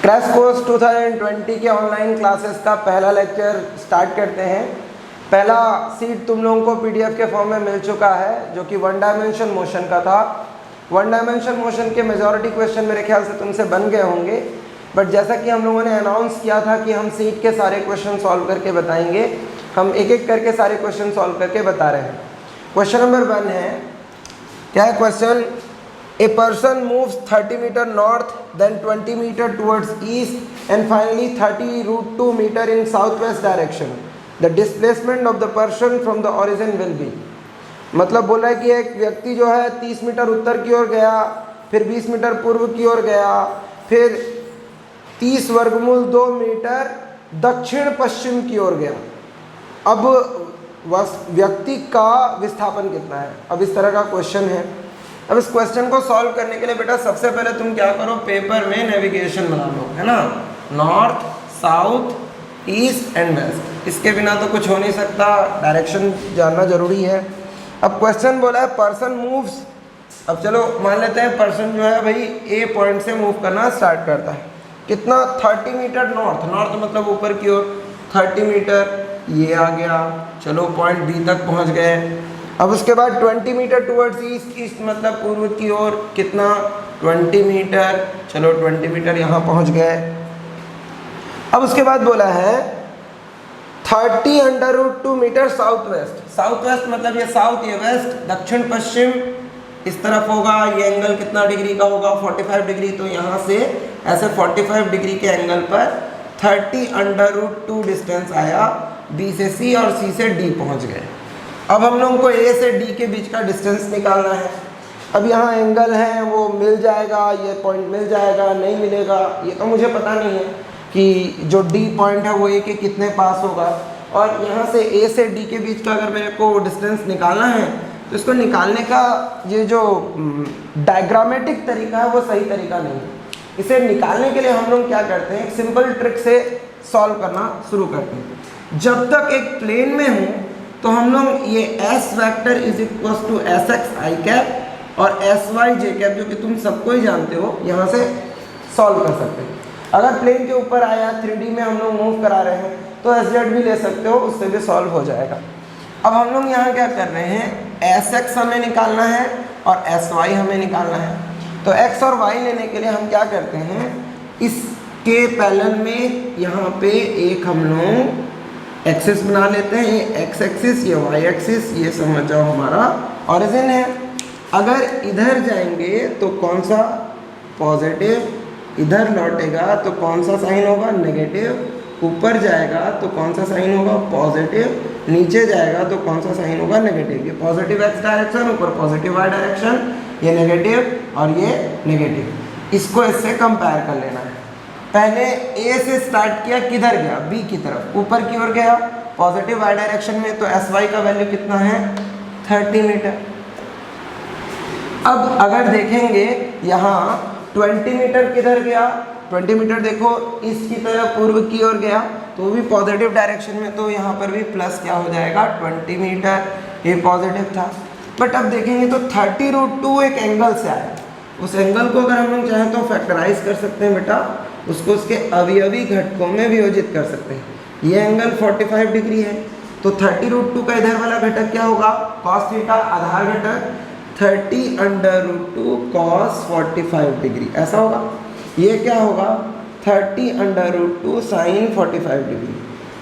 Crash course 2020 के online classes का पहला लेक्चर स्टार्ट करते हैं। पहला सीट तुम लोगों को पीडीएफ के फॉर्म में मिल चुका है, जो कि वन डायमेंशन मोशन का था। वन डायमेंशन मोशन के मेजॉरिटी क्वेश्चन मेरे ख्याल से तुमसे बन गए होंगे, बट जैसा कि हम लोगों ने अनाउंस किया था कि हम सीट के सारे क्वेश्चन सॉल्व करके बताएंगे, हम एक एक करके सारे क्वेश्चन सॉल्व करके बता रहे हैं। क्वेश्चन नंबर 1 है, क्या है question? A person moves 30 meter north, then 20 meter towards east and finally 30√2 meter in southwest direction. The displacement of the person from the origin will be. मतलब बोला है कि एक व्यक्ति जो है 30 मीटर उत्तर की ओर गया, फिर 20 मीटर पूर्व की ओर गया, फिर 30 वर्गमूल 2 मीटर दक्षिण पश्चिम की ओर गया। अब व्यक्ति का विस्थापन कितना है? अब इस तरह का क्वेश्चन है। अब इस क्वेश्चन को सॉल्व करने के लिए बेटा सबसे पहले तुम क्या करो, पेपर में नेविगेशन बना लो, है ना। North, south, east and west, इसके बिना तो कुछ हो नहीं सकता, डायरेक्शन जानना जरूरी है। अब क्वेश्चन बोला है पर्सन मूव्स। अब चलो मान लेते हैं पर्सन जो है भाई ए पॉइंट से मूव करना स्टार्ट करता है। कितना? 30 मीटर नॉर्थ, नॉर्थ मतलब ऊपर की ओर 30 मीटर, ये आ गया, चलो पॉइंट बी तक पहुंच गए। अब उसके बाद 20 मीटर टुवर्ड्स ईस्ट, ईस्ट मतलब पूर्व की ओर, कितना? 20 मीटर, चलो 20 मीटर यहाँ पहुँच गए। अब उसके बाद बोला है 30√2 metre south west. South west मतलब ये साउथ, ये वेस्ट, दक्षिण पश्चिम इस तरफ होगा। ये एंगल कितना डिग्री का होगा? 45 डिग्री। तो यहाँ से ऐसे 45 डिग्री के एंगल पर 30√2 डिस्टेंस आया, बी से सी और सी से डी पहुँच गए। अब हम लोगों को ए से डी के बीच का डिस्टेंस निकालना है। अब यहाँ एंगल है, वो मिल जाएगा, ये पॉइंट मिल जाएगा, नहीं मिलेगा ये तो मुझे पता नहीं है कि जो डी पॉइंट है वो ए के कितने पास होगा। और यहाँ से ए से डी के बीच का अगर मेरे को डिस्टेंस निकालना है तो इसको निकालने का ये जो डायग्रामेटिक तरीका है वो सही तरीका नहीं है। इसे निकालने के लिए हम लोग क्या करते हैं, एक सिंपल ट्रिक से सॉल्व करना शुरू करते हैं। जब तक एक प्लेन में हूँ तो हम लोग ये S vector is equal to S X I cap और एस वाई जे कैप, जो कि तुम सबको ही जानते हो, यहाँ से सॉल्व कर सकते हैं। अगर प्लेन के ऊपर आया 3D में हम लोग मूव करा रहे हैं तो एस जेड भी ले सकते हो, उससे भी सॉल्व हो जाएगा। अब हम लोग यहाँ क्या कर रहे हैं, एस एक्स हमें निकालना है और एस वाई हमें निकालना है। तो एक्स और वाई लेने के लिए हम क्या करते हैं, इसके पैरेलल में यहाँ पे एक हम लोग एक्सिस बना लेते हैं, ये एक्स एक्सिस, ये वाई एक्सिस, ये समझ जाओ हमारा ओरिजिन है। अगर इधर जाएंगे तो कौन सा? पॉजिटिव। इधर लौटेगा तो कौन सा साइन होगा? नेगेटिव। ऊपर जाएगा तो कौन सा साइन होगा? पॉजिटिव। नीचे जाएगा तो कौन सा साइन होगा? नेगेटिव। ये पॉजिटिव एक्स डायरेक्शन, ऊपर पॉजिटिव वाई डायरेक्शन, ये नेगेटिव और ये नेगेटिव। इसको इससे कंपेयर कर लेना है। पहले ए से स्टार्ट किया, किधर गया? बी की तरफ, ऊपर की ओर गया पॉजिटिव वाई डायरेक्शन में, तो एस वाई का वैल्यू कितना है? 30 मीटर। अब अगर देखेंगे यहाँ 20 मीटर किधर गया? 20 मीटर देखो ईस्ट की तरफ, पूर्व की ओर गया, तो भी पॉजिटिव डायरेक्शन में, तो यहाँ पर भी प्लस क्या हो जाएगा? 20 मीटर। ये पॉजिटिव था। बट अब देखेंगे तो 30√2 एक एंगल से आया। उस एंगल को अगर हम लोग चाहें तो फैक्टराइज कर सकते हैं बेटा, उसको उसके अवयवी घटकों में वियोजित कर सकते हैं। ये एंगल 45 डिग्री है, तो 30√2 का इधर वाला घटक क्या होगा? cos थीटा, आधार घटक 30√2 cos 45 डिग्री, ऐसा होगा। ये क्या होगा? 30√2 sin 45 डिग्री।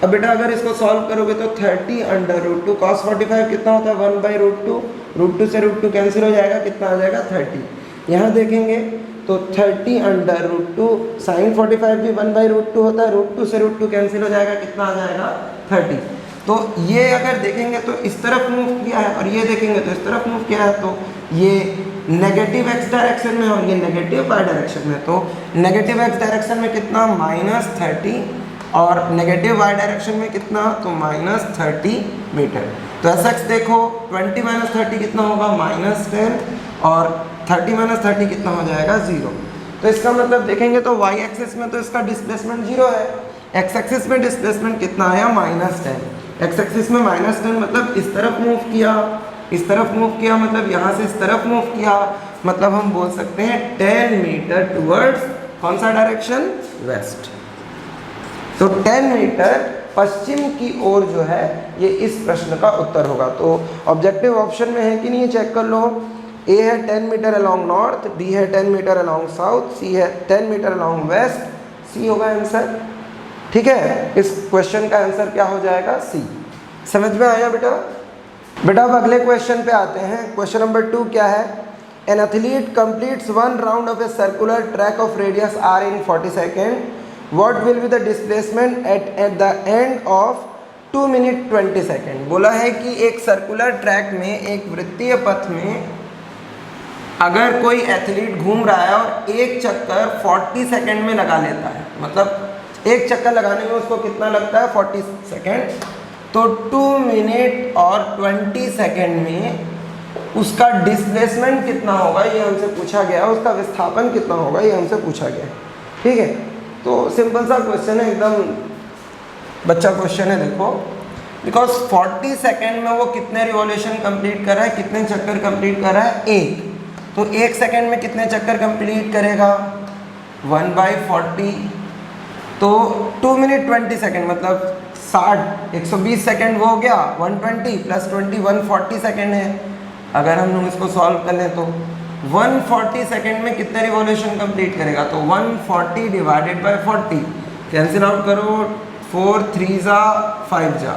अब बेटा अगर इसको सॉल्व करोगे तो 30√2 cos 45 कितना होता है? 1/√2, √2 से √2 कैंसिल हो जाएगा, कितना आ जाएगा? 30। यहाँ देखेंगे तो 30√2 sin 45 भी 1/√2 होता है, √2 से √2 कैंसिल हो जाएगा, कितना आ जाएगा? 30। तो ये अगर देखेंगे तो इस तरफ मूव किया है और ये देखेंगे तो इस तरफ मूव किया है, तो ये नेगेटिव एक्स डायरेक्शन में और ये नेगेटिव वाई डायरेक्शन में। तो नेगेटिव एक्स डायरेक्शन में कितना? -30 और नेगेटिव वाई डायरेक्शन में कितना? तो -30 मीटर। तो एस एक्स देखो 20 - 30 कितना होगा? -10 और 30 - 30 कितना हो जाएगा? 0। तो इसका मतलब देखेंगे तो वाई एक्सिस में तो इसका डिस्प्लेसमेंट 0 है, एक्स एक्सिस में डिस्प्लेसमेंट कितना आया? -10। एक्स एक्सिस में -10 मतलब इस तरफ मूव किया, इस तरफ मूव किया मतलब यहाँ से इस तरफ मूव किया, मतलब हम बोल सकते हैं 10 मीटर टुवर्ड्स कौन सा डायरेक्शन? वेस्ट। तो 10 मीटर पश्चिम की ओर जो है ये इस प्रश्न का उत्तर होगा। तो ऑब्जेक्टिव ऑप्शन में है कि नहीं, चेक कर लो। ए है 10 मीटर अलोंग नॉर्थ, बी है 10 मीटर अलोंग साउथ, सी है 10 मीटर अलोंग वेस्ट, सी होगा आंसर। ठीक है, इस क्वेश्चन का आंसर क्या हो जाएगा? सी। समझ में आया बेटा? बेटा अब अगले क्वेश्चन पे आते हैं। क्वेश्चन नंबर 2 क्या है? An athlete completes 1 round of a circular track of radius r in 40 second, what will be the displacement at the end of 2 minute 20 second. बोला है कि एक सर्कुलर ट्रैक में, एक वृत्तीय पथ में अगर कोई एथलीट घूम रहा है और एक चक्कर 40 सेकेंड में लगा लेता है, मतलब एक चक्कर लगाने में उसको कितना लगता है? 40 सेकेंड। तो 2 मिनट और 20 सेकेंड में उसका डिस्प्लेसमेंट कितना होगा ये हमसे पूछा गया, उसका विस्थापन कितना होगा ये हमसे पूछा गया। ठीक है, तो सिंपल सा क्वेश्चन है, एकदम बच्चा क्वेश्चन है। देखो, बिकॉज 40 सेकेंड में वो कितने रिवॉल्यूशन कंप्लीट कर रहा है, कितने चक्कर कंप्लीट कर रहा है? एक। तो एक सेकेंड में कितने चक्कर कंप्लीट करेगा? 1/40। तो 2 मिनट 20 सेकेंड मतलब 120 सेकेंड वो हो गया। 120 + 20 140 सेकेंड है। अगर हम लोग इसको सॉल्व कर लें तो 140 सेकेंड में कितने रिवॉल्यूशन कंप्लीट करेगा? तो 140 डिवाइडेड बाय 40, कैंसिल आउट करो, 4 3 जा 5 जा,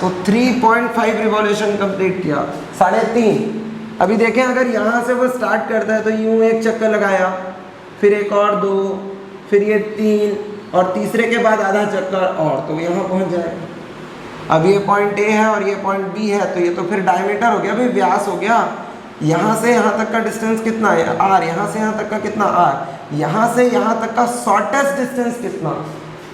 तो 3.5 रिवॉल्यूशन कंप्लीट किया, 3.5। अभी देखें, अगर यहाँ से वो स्टार्ट करता है तो यूँ एक चक्कर लगाया, फिर एक और 2, फिर ये 3 और तीसरे के बाद आधा चक्कर और, तो यहाँ पहुँच जाएगा। अब ये पॉइंट ए है और ये पॉइंट बी है, तो ये तो फिर डायमीटर हो गया, भाई व्यास हो गया। यहाँ से यहाँ तक का डिस्टेंस कितना है? आर। यहाँ से यहाँ तक का कितना? आर। यहाँ से यहाँ तक का शॉर्टेस्ट डिस्टेंस कितना?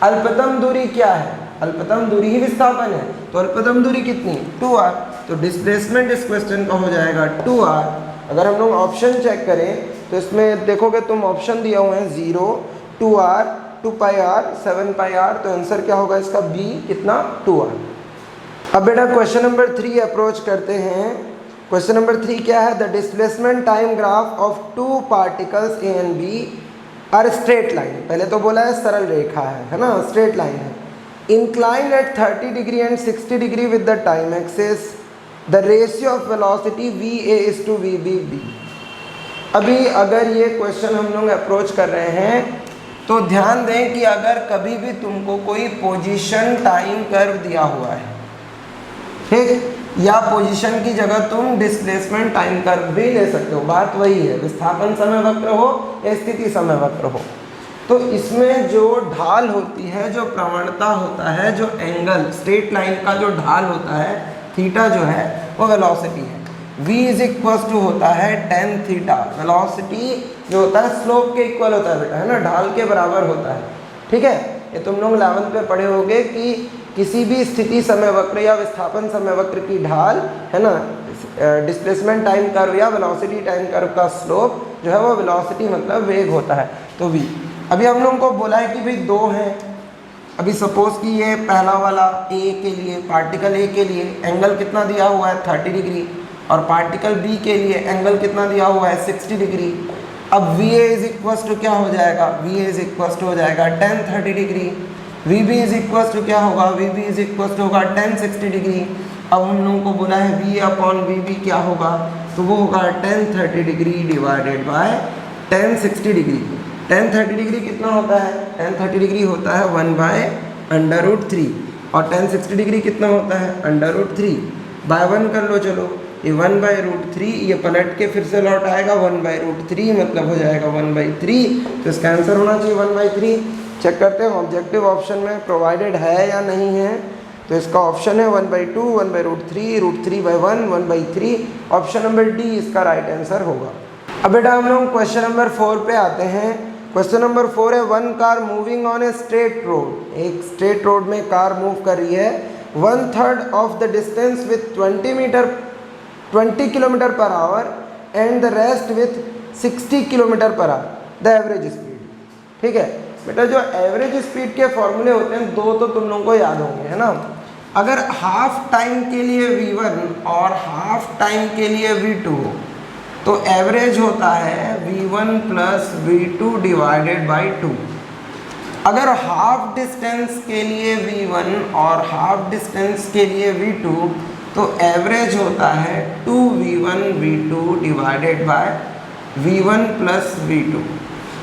अल्पतम दूरी क्या है? अल्पतम दूरी ही विस्थापन है, तो अल्पतम दूरी कितनी? 2r। तो डिस्प्लेसमेंट इस क्वेश्चन का हो जाएगा 2r। अगर हम लोग ऑप्शन चेक करें तो इसमें देखोगे तुम, ऑप्शन दिया हुआ है 0, 2r, 2πr, 7πr, तो आंसर क्या होगा इसका? बी। कितना? 2r। अब बेटा क्वेश्चन नंबर 3 अप्रोच करते हैं। क्वेश्चन नंबर 3 क्या है? The displacement time graph of 2 particles A and B are straight line. पहले तो बोला है सरल रेखा है ना, स्ट्रेट लाइन है। Inclined at 30 degree and 60 degree with the time axis, the ratio of velocity VA:VBB। अभी अगर ये क्वेश्चन हम लोग अप्रोच कर रहे हैं तो ध्यान दें कि अगर कभी भी तुमको कोई पोजीशन टाइम कर्व दिया हुआ है, ठीक, या पोजीशन की जगह तुम डिस्प्लेसमेंट टाइम कर्व भी ले सकते हो, बात वही है, विस्थापन समय वक्र हो या स्थिति समय वक्र हो। तो इसमें जो ढाल होती है, जो प्रवणता होता है, जो एंगल, स्ट्रेट लाइन का जो ढाल होता है, थीटा जो है वो वेलोसिटी है। V होता है tan थीटा। वेलोसिटी जो होता है स्लोप के इक्वल होता है बेटा, है ना, ढाल के बराबर होता है। ठीक है, ये तुम लोग 11th में पढ़े होगे कि किसी भी स्थिति समय वक्र या विस्थापन समय वक्र की ढाल, है ना, डिस्प्लेसमेंट टाइम कर्व या वेलोसिटी टाइम कर्व का स्लोप जो है वो वेलोसिटी मतलब वेग होता है, तो v। अभी हम लोगों को बोला है कि भाई 2 हैं। अभी सपोज कि ये पहला वाला A के लिए, पार्टिकल A के लिए एंगल कितना दिया हुआ है? 30 डिग्री, और पार्टिकल B के लिए एंगल कितना दिया हुआ है? 60 डिग्री। अब VA क्या हो जाएगा? VA हो जाएगा tan 30 डिग्री। VB क्या होगा? VB होगा tan 60 डिग्री। अब हम लोगों को बोला है V/VB क्या होगा? तो वो होगा tan 30 degree divided by tan 60 degree. tan 30 degree कितना होता है? tan 30 डिग्री होता है 1/√3, और tan 60 डिग्री कितना होता है? √3 बाय 1 कर लो। चलो, ये 1/√3 ये पलट के फिर से लौट आएगा 1/√3, मतलब हो जाएगा 1/3। तो इसका आंसर होना चाहिए 1/3। चेक करते हैं ऑब्जेक्टिव ऑप्शन में प्रोवाइडेड है या नहीं है। तो इसका ऑप्शन है 1/2, 1/√3, √3/1, 1/3। ऑप्शन नंबर डी इसका राइट आंसर होगा। अब बेटा हम लोग क्वेश्चन नंबर 4 पे आते हैं। क्वेश्चन नंबर 4 है, 1 car moving on a straight road. एक स्ट्रेट रोड में कार मूव कर रही है 1/3 of the distance with 20 kilometre per hour and the rest with 60 kilometre per hour the average speed. ठीक है बेटा, जो एवरेज स्पीड के फॉर्मूले होते हैं 2 तो तुम लोगों को याद होंगे, है ना। अगर हाफ टाइम के लिए V1 और हाफ टाइम के लिए V2 हो तो एवरेज होता है V1 plus V2 divided by 2। अगर हाफ डिस्टेंस के लिए V1 और हाफ डिस्टेंस के लिए V2, तो एवरेज होता है 2V1 V2 divided by V1 plus V2।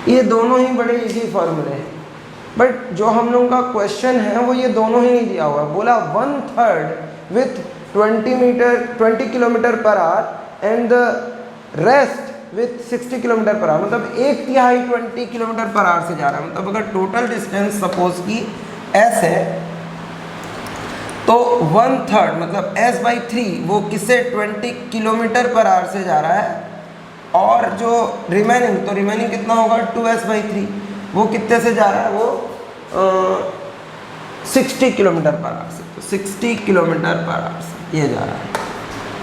ये दोनों ही बड़े इजी फॉर्मूले हैं, बट जो हम लोगों का क्वेश्चन है वो ये दोनों ही नहीं दिया हुआ है। बोला 1/3 with 20 kilometre per hour and the rest with 60 kilometre per hour, मतलब 1/3 20 किलोमीटर पर आवर से जा रहा है। मतलब अगर टोटल डिस्टेंस सपोज की s है तो 1/3 मतलब s/3 वो किससे 20 किलोमीटर पर आवर से जा रहा है, और जो रिमेनिंग, तो रिमेनिंग कितना होगा 2s/3 वो कितने से जा रहा है, वो 60 किलोमीटर पर आवर से, तो 60 किलोमीटर पर आवर से ये जा रहा है।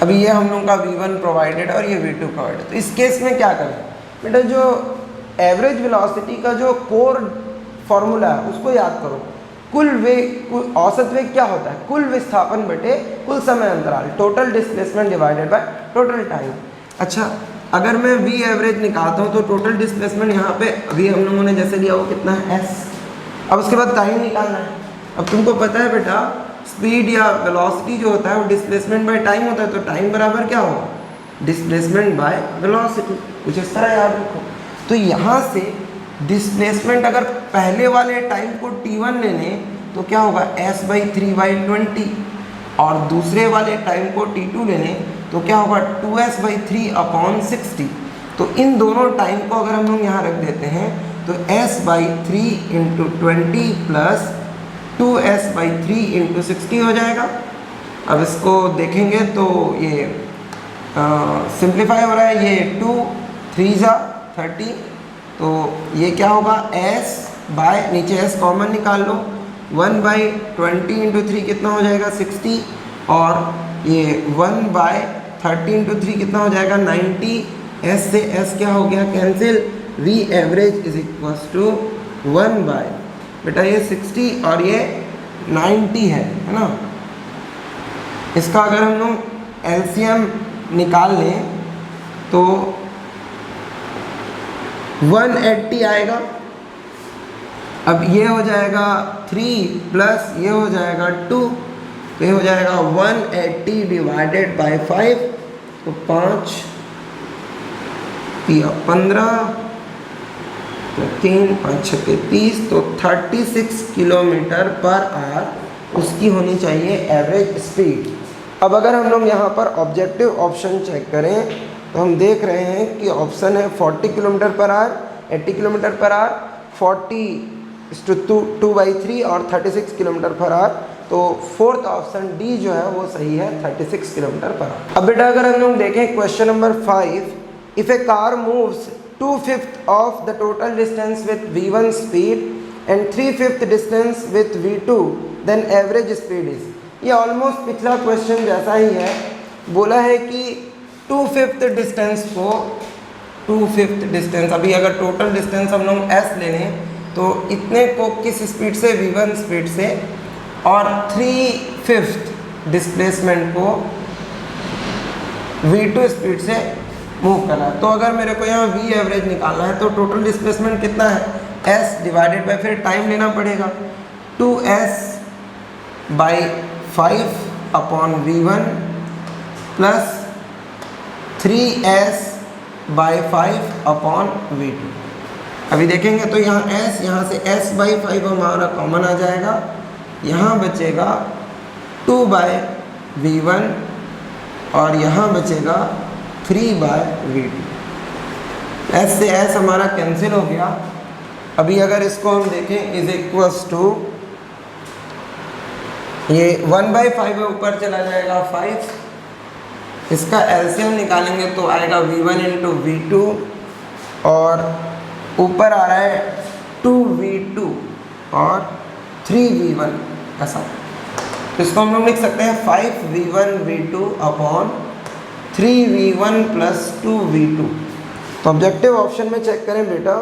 अभी ये हम लोग का V1 प्रोवाइडेड और ये V2 प्रोवाइडेड। तो इस केस में क्या करें बेटा, जो एवरेज वेलोसिटी का जो कोर फॉर्मूला है उसको याद करो। कुल वेग, औसत वेग क्या होता है, कुल विस्थापन बटे कुल समय अंतराल, total displacement divided by total time. अच्छा, अगर मैं V एवरेज निकालता हूँ तो टोटल डिस्प्लेसमेंट यहाँ पे अभी हम लोगों ने जैसे लिया वो कितना है s। अब उसके बाद टाइम निकालना है। अब तुमको पता है बेटा स्पीड या वेलोसिटी जो होता है वो डिस्प्लेसमेंट बाय टाइम होता है, तो टाइम बराबर क्या होगा, डिस्प्लेसमेंट बाय वेलोसिटी। कुछ इस तरह याद रखो। तो यहाँ से डिस्प्लेसमेंट अगर पहले वाले टाइम को t1 ले लें तो क्या होगा s/3/20, और दूसरे वाले टाइम को t2 ले लें तो क्या होगा 2s/3/60। तो इन दोनों टाइम को अगर हम लोग यहाँ रख देते हैं तो s/3 × 20 प्लस 2s/3 × 60 हो जाएगा। अब इसको देखेंगे तो ये सिंप्लीफाई हो रहा है, ये 2 3 30, तो ये क्या होगा s बाय, नीचे s कॉमन निकाल लो, 1/20 × 3 कितना हो जाएगा 60, और ये 1/30 × 3 कितना हो जाएगा 90। s से s क्या हो गया cancel, V average is equals to 1/, बेटा ये 60 और ये 90 है ना। इसका अगर हम लोग LCM निकाल लें तो 180 आएगा। अब ये हो जाएगा 3 प्लस ये हो जाएगा 2, तो ये हो जाएगा 180 डिवाइडेड बाय 5, तो 5 या 15, 3 5 6 30, तो 36 किलोमीटर पर आवर उसकी होनी चाहिए एवरेज स्पीड। अब अगर हम लोग यहाँ पर ऑब्जेक्टिव ऑप्शन चेक करें तो हम देख रहे हैं कि ऑप्शन है 40 kilometre per hour, 80 kilometre per hour, 40/2/3 और 36 किलोमीटर पर आवर। तो फोर्थ ऑप्शन डी जो है वो सही है, 36 किलोमीटर पर आवर। अब बेटा अगर हम लोग देखें question number 5, if a car moves 2/5 of the total distance with V1 speed and 3/5 distance with V2 then average speed is. ये ऑलमोस्ट पिछला क्वेश्चन जैसा ही है। बोला है कि 2/5 डिस्टेंस को 2/5 डिस्टेंस, अभी अगर टोटल डिस्टेंस हम लोग s ले लें तो इतने को किस स्पीड से, V1 स्पीड से, और 3/5 डिस्प्लेसमेंट को V2 स्पीड से मूव करना है। तो अगर मेरे को यहाँ V एवरेज निकालना है तो टोटल डिस्प्लेसमेंट कितना है, s डिवाइडेड बाय, फिर टाइम लेना पड़ेगा, 2s/5/V1 प्लस 3s/5/V2। अभी देखेंगे तो यहाँ s, यहाँ से s/5 हमारा कॉमन आ जाएगा, यहाँ बचेगा 2/V1 और यहाँ बचेगा 3/V2। s से s हमारा कैंसिल हो गया। अभी अगर इसको हम देखें इज इक्वल्स टू, ये 1/5 ऊपर चला जाएगा 5, इसका एलसीएम निकालेंगे तो आएगा V1 × V2 और ऊपर आ रहा है 2V2 और 3V1 ऐसा। तो इसको हम लोग लिख सकते हैं 5V1V2 upon 3V1 plus 2V2। तो ऑब्जेक्टिव ऑप्शन में चेक करें बेटा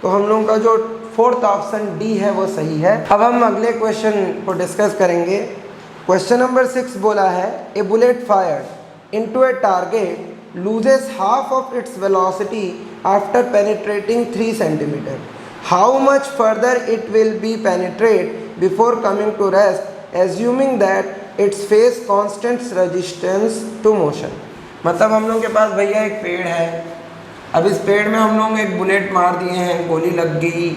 तो हम लोगों का जो फोर्थ ऑप्शन डी है वो सही है। अब हम अगले क्वेश्चन को डिस्कस करेंगे। क्वेश्चन नंबर 6 बोला है a bullet fired into a target loses half of its velocity after penetrating 3 centimeter. How much further it will be penetrate before coming to rest, assuming that its face constants resistance to motion. मतलब हम लोग के पास भैया एक पेड़ है, अब इस पेड़ में हम लोग एक बुलेट मार दिए हैं, गोली लग गई,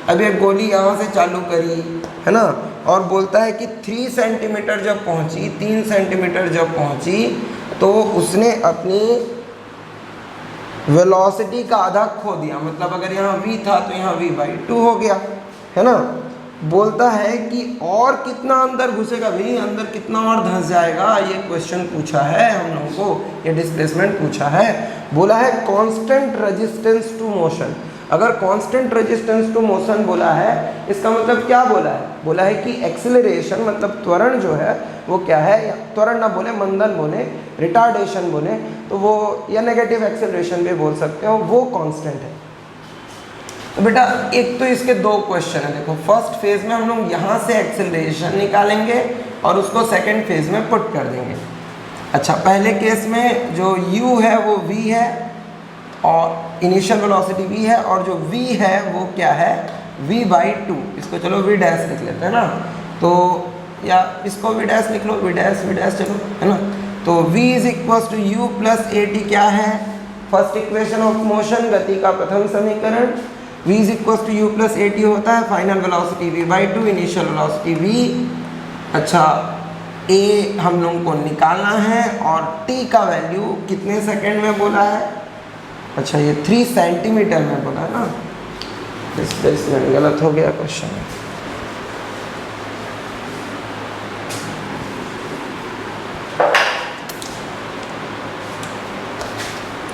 अब एक गोली यहाँ से चालू करी है ना, और बोलता है कि 3 सेंटीमीटर जब पहुँची, 3 सेंटीमीटर जब पहुँची तो उसने अपनी वेलोसिटी का आधा खो दिया। मतलब अगर यहाँ v था तो यहाँ v/2 हो गया, है ना। बोलता है कि और कितना अंदर घुसेगा, भाई अंदर कितना और धंस जाएगा, ये क्वेश्चन पूछा है हम लोगों को, ये डिस्प्लेसमेंट पूछा है। बोला है कांस्टेंट रेजिस्टेंस टू मोशन। अगर कांस्टेंट रेजिस्टेंस टू मोशन बोला है, इसका मतलब क्या बोला है? बोला है कि एक्सेलरेशन मतलब त्वरण जो है वो क्या है, त्वरण ना बोले, मंदन बोले, रिटार्डेशन बोले तो वो, या नेगेटिव एक्सेलरेशन भी बोल सकते हो, वो कांस्टेंट है। तो बेटा एक तो इसके दो क्वेश्चन है। देखो फर्स्ट फेज में हम लोग यहाँ से एक्सेलरेशन निकालेंगे और उसको सेकंड फेज में पुट कर देंगे। अच्छा, पहले केस में जो u है वो v है और इनिशियल वेलोसिटी v है, और जो v है वो क्या है, v/2। इसको चलो v डैश लिख लेते हैं ना, तो या इसको v डैश लिख लो, v डैश चलो, है ना। तो v is equal to u plus at क्या है, फर्स्ट इक्वेशन ऑफ मोशन, गति का प्रथम समीकरण। v is equal to u plus at होता है final velocity v/2, initial velocity v। अच्छा, a हम लोगों को निकालना है और t का वैल्यू कितने सेकंड में बोला है? अच्छा, ये 3 सेंटीमीटर में बोला है ना, डिस्प्लेसमेंट गलत हो गया क्वेश्चन में।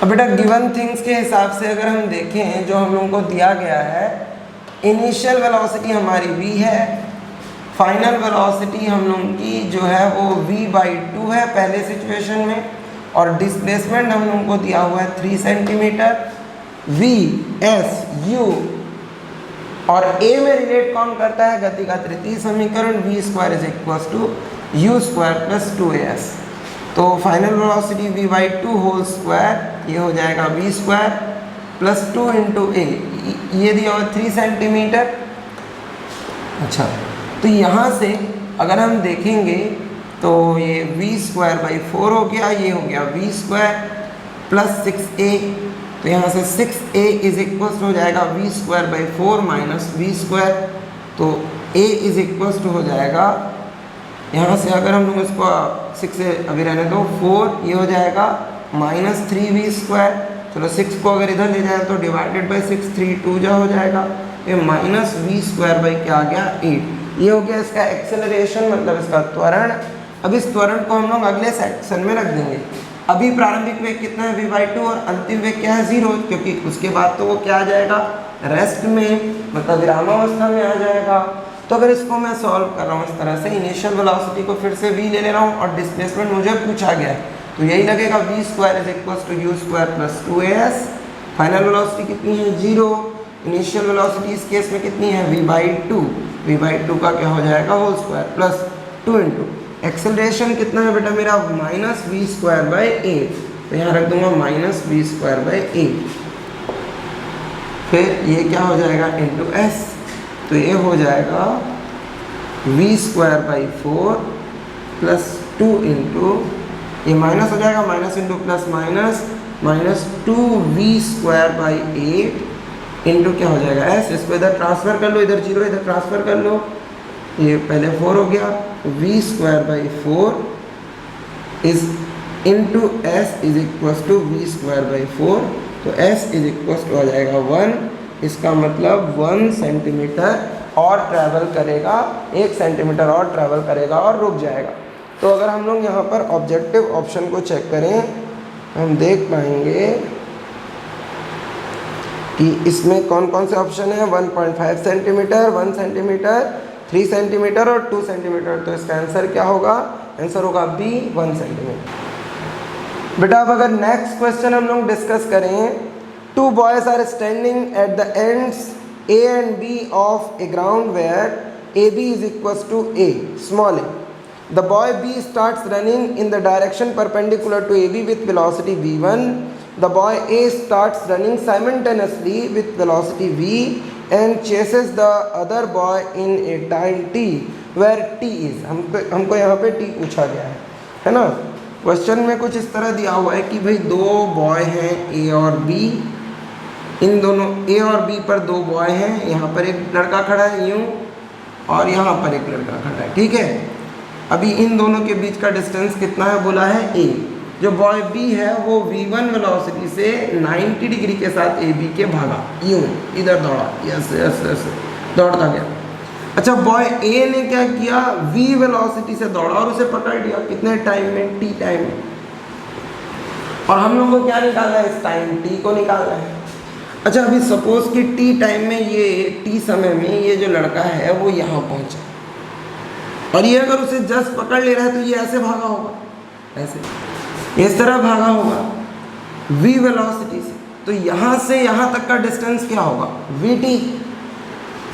अब बेटा गिवन थिंग्स के हिसाब से अगर हम देखें, जो हम लोगों को दिया गया है, इनिशियल वेलोसिटी हमारी v है, फाइनल वेलोसिटी हम लोगों की जो है वो v/2 है पहले सिचुएशन में, और डिस्प्लेसमेंट हम लोगों को दिया हुआ है 3 सेंटीमीटर। v s u और a में रिलेट कौन करता है, गति का तृतीय समीकरण, v square is equal to u square plus 2as। तो final velocity v/2 whole square, ये हो जाएगा v square plus 2 into a, ये दिया हुआ 3 सेंटीमीटर। अच्छा, तो यहाँ से अगर हम देखेंगे तो ये v स्क्वायर बाई 4 हो गया, ये हो गया v स्क्वायर प्लस 6a, तो यहाँ से 6a इज इक्वल हो जाएगा v square by 4 minus v square. तो a इज इक्वल टू हो जाएगा, यहाँ से अगर हम लोग इसको 6 से अभी रहने दो, 4 ये हो जाएगा माइनस 3v स्क्वायर। चलो 6 को अगर इधर ले जाए तो डिवाइडेड बाई 6, 3 2 जा हो जाएगा, ये माइनस v स्क्वायर बाई क्या आ गया 8। ये हो गया इसका एक्सेलरेशन, मतलब इसका त्वरण। अब इस त्वरण को हम लोग अगले सेक्शन में रख देंगे। अभी प्रारंभिक वेग कितना है v/2 और अंतिम वेग क्या है 0, क्योंकि उसके बाद तो वो क्या आ जाएगा, रेस्ट में, मतलब विरामावस्था में आ जाएगा। तो अगर इसको मैं सॉल्व कर रहा हूँ इस तरह से, इनिशियल वेलोसिटी को फिर से v ले ले रहा हूँ और डिस्प्लेसमेंट मुझे पूछा गया है, तो यही लगेगा v square is equal to u square plus 2as। Final velocity कितनी है 0, इनिशियल वेलोसिटी इस केस में कितनी है v/2, v/2 का क्या हो जाएगा whole square plus 2 into acceleration कितना है बेटा मेरा माइनस v स्क्वायर बाई 8, तो यहाँ रख दूंगा माइनस v स्क्वायर बाई 8। फिर ये क्या हो जाएगा इंटू s, तो ये हो जाएगा v square by 4 plus 2 into, ये माइनस हो जाएगा, minus into plus minus, minus 2v square by 8 into क्या हो जाएगा s। इसको इधर ट्रांसफ़र कर लो, इधर 0 इधर ट्रांसफ़र कर लो, ये पहले 4 हो गया, v square by 4 is into s is equal to v square by 4, तो s इज इक्वल टू आ जाएगा 1। इसका मतलब 1 सेंटीमीटर और ट्रैवल करेगा, 1 सेंटीमीटर और ट्रैवल करेगा और रुक जाएगा। तो अगर हम लोग यहाँ पर ऑब्जेक्टिव ऑप्शन को चेक करें, हम देख पाएंगे कि इसमें कौन कौन से ऑप्शन है, 1.5 सेंटीमीटर, 1 सेंटीमीटर, 3 सेंटीमीटर और 2 सेंटीमीटर। तो इसका आंसर क्या होगा, आंसर होगा बी 1 सेंटीमीटर। बेटा अब अगर नेक्स्ट क्वेश्चन हम लोग डिस्कस करें, 2 boys are standing at the ends A and B of a ground where AB is equals to A, small a. The boy B starts running in the direction perpendicular to A B with velocity v1. The boy A starts running simultaneously with velocity v and chases the other boy in a time t where t is. हमको यहाँ पे t पूछा गया है ना. Question में कुछ इस तरह दिया हुआ है कि भाई दो बॉय हैं ए और बी, इन दोनों ए और बी पर दो बॉय हैं, यहाँ पर एक लड़का खड़ा है यूँ और यहाँ पर एक लड़का खड़ा है, ठीक है. अभी इन दोनों के बीच का डिस्टेंस कितना है, बोला है a. जो बॉय b है वो v1 वेलोसिटी से 90 डिग्री के साथ ए बी के भागा, यूँ इधर दौड़ा, यस यस यस दौड़ता गया. अच्छा बॉय ए ने क्या किया, v वेलोसिटी से दौड़ा और उसे पकड़ लिया. कितने टाइम में, t टाइम में. और हम लोगों को क्या निकालना है, इस टाइम t को निकालना है. अच्छा अभी सपोज कि t टाइम में ये t समय में ये जो लड़का है वो यहाँ पहुँचा और ये अगर उसे जस्ट पकड़ ले रहा है तो ये ऐसे भागा होगा, ऐसे इस तरह भागा होगा v वेलोसिटी से. तो यहाँ से यहाँ तक का डिस्टेंस क्या होगा, vt.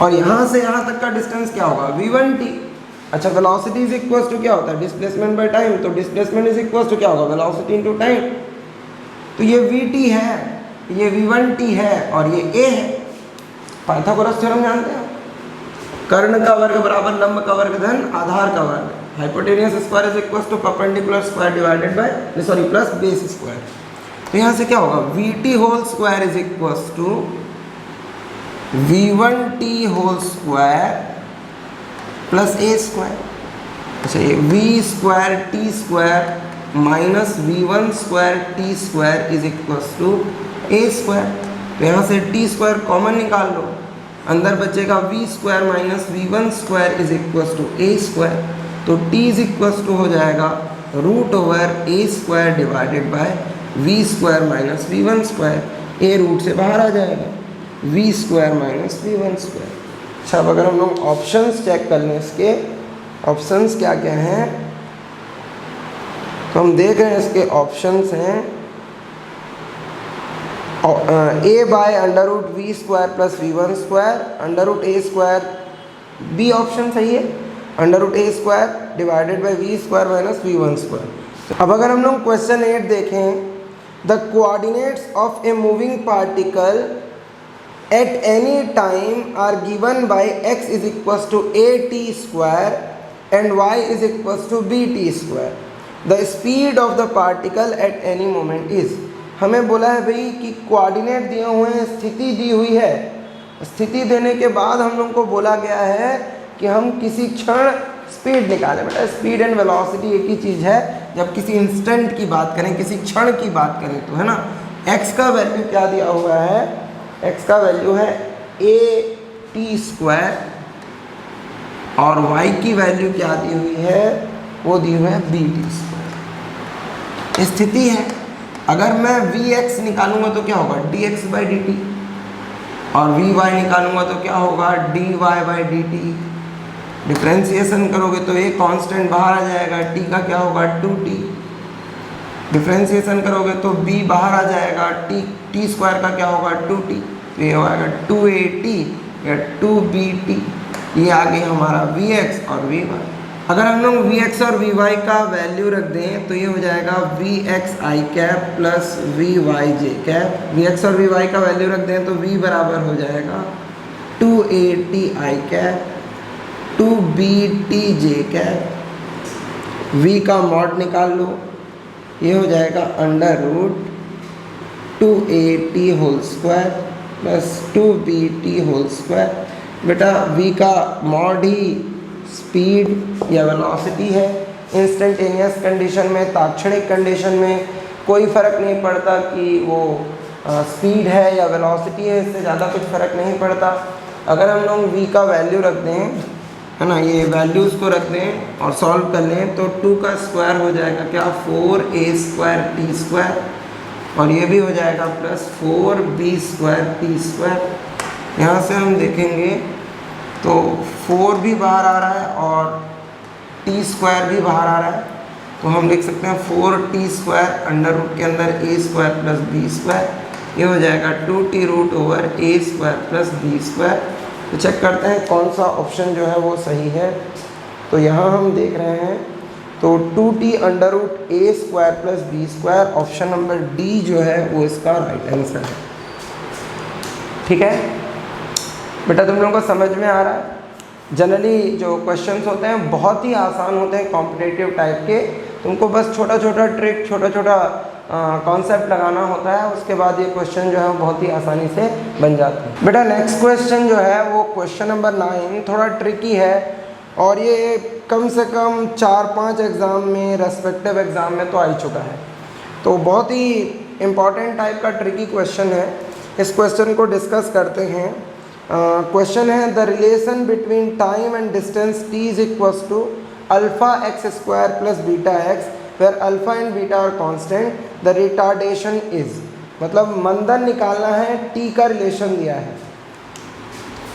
और यहाँ से यहाँ तक का डिस्टेंस क्या होगा, v1t. अच्छा वेलोसिटी इज इक्वल टू क्या होता है, डिस्प्लेसमेंट बाय टाइम. तो डिस्प्लेसमेंट इज इक्वल टू क्या होगा, वेलोसिटी इनटू टाइम. तो ये vt है, ये v1t है और ये a है. पाइथागोरस थ्योरम जानते हैं, कर्ण का वर्ग बराबर लंब का वर्ग धन आधार का वर्ग. Hypotenuse square is equal to perpendicular square divided by sorry plus base square. तो यहाँ से क्या होगा, vt whole square is equal to v1t whole square plus a square. अच्छा ये v square t square minus v1 square t square is equal to a square. तो यहाँ से t स्क्वायर कॉमन निकाल लो, अंदर बचेगा v square minus v1 square is equal to a square. तो t is equal to हो जाएगा root over a square divided by v square minus v1 square. a root से बाहर आ जाएगा, v square minus v1 square. अच्छा अब अगर हम लोग ऑप्शंस चेक कर लें, इसके ऑप्शंस क्या क्या हैं, तो हम देख रहे हैं इसके ऑप्शंस हैं a by under root V square plus v1 square, under root a square, B option सही है, under root a square divided by v square minus v1 square. अब अगर हम लोग क्वेश्चन 8 देखें, the coordinates of a moving particle at any time are given by x is equals to at square and y is equals to bt square. The speed of the particle at any moment is. हमें बोला है भाई कि coordinate दिए हुए हैं, स्थिति दी हुई है. स्थिति देने के बाद हम लोग को बोला गया है कि हम किसी क्षण स्पीड निकालें. बेटा स्पीड एंड वेलोसिटी एक ही चीज़ है. जब किसी इंस्टेंट की बात करें, किसी क्षण की बात करें तो है ना. x का वैल्यू क्या दिया हुआ है, x का वैल्यू है at स्क्वायर और y की वैल्यू क्या दी हुई है, वो दी हुई है bt स्क्वायर. स्थिति है, अगर मैं vx निकालूंगा तो क्या होगा, dx बाई dt और vy निकालूंगा तो क्या होगा, dy बाई dt. डिफ्रेंसिएशन करोगे तो एक कांस्टेंट बाहर आ जाएगा, t का क्या होगा 2t. डिफ्रेंसिएशन करोगे तो b बाहर आ जाएगा, t स्क्वायर का क्या होगा 2t. तो ये होगा 2at या 2bt. ये आ गई हमारा vx और vy. अगर हम लोग vx और vy का वैल्यू रख दें तो ये हो जाएगा vxi cap plus vyj cap. vx और vy का वैल्यू रख दें तो v बराबर हो जाएगा 2ati cap 2btj cap. v का मॉड निकाल लो, ये हो जाएगा under root 2at whole square plus 2bt whole square. बेटा v का मॉड ही स्पीड या वेलोसिटी है. इंस्टेंटेनियस कंडीशन में, ताक्षणिक कंडीशन में कोई फ़र्क नहीं पड़ता कि वो स्पीड है या वेलोसिटी है, इससे ज़्यादा कुछ फ़र्क नहीं पड़ता. अगर हम लोग v का वैल्यू रख दें, है ना, ये वैल्यूज़ को रख दें और सॉल्व कर लें तो 2 का स्क्वायर हो जाएगा क्या 4a स्क्वायर t स्क्वायर और ये भी हो जाएगा plus 4b square t square. यहाँ से हम देखेंगे तो 4 भी बाहर आ रहा है और t स्क्वायर भी बाहर आ रहा है. तो हम लिख सकते हैं 4t स्क्वायर अंडर रूट के अंदर a square plus b square. ये हो जाएगा 2t root over a square plus b square. तो चेक करते हैं कौन सा ऑप्शन जो है वो सही है. तो यहाँ हम देख रहे हैं तो 2t under root A square plus B square, option number D जो है वो इसका राइट आंसर है। ठीक है बेटा, तुम लोगों को समझ में आ रहा है? जनरली जो क्वेश्चंस होते हैं बहुत ही आसान होते हैं कॉम्पिटिटिव टाइप के, तुमको बस छोटा छोटा ट्रिक, छोटा छोटा कॉन्सेप्ट लगाना होता है, उसके बाद ये क्वेश्चन जो है वो बहुत ही आसानी से बन जाते हैं। बेटा नेक्स्ट क्वेश्चन जो है वो क्वेश्चन नंबर 9 थोड़ा ट्रिकी है, और ये कम से कम 4-5 एग्ज़ाम में, रेस्पेक्टिव एग्ज़ाम में तो आ ही चुका है, तो बहुत ही इम्पॉर्टेंट टाइप का ट्रिकी क्वेश्चन है। इस क्वेश्चन को डिस्कस करते हैं। क्वेश्चन है the relation between time and distance T is equals to alpha X square plus beta X where alpha and beta are constant, the retardation is, मतलब मंदन निकालना है, टी का रिलेशन दिया है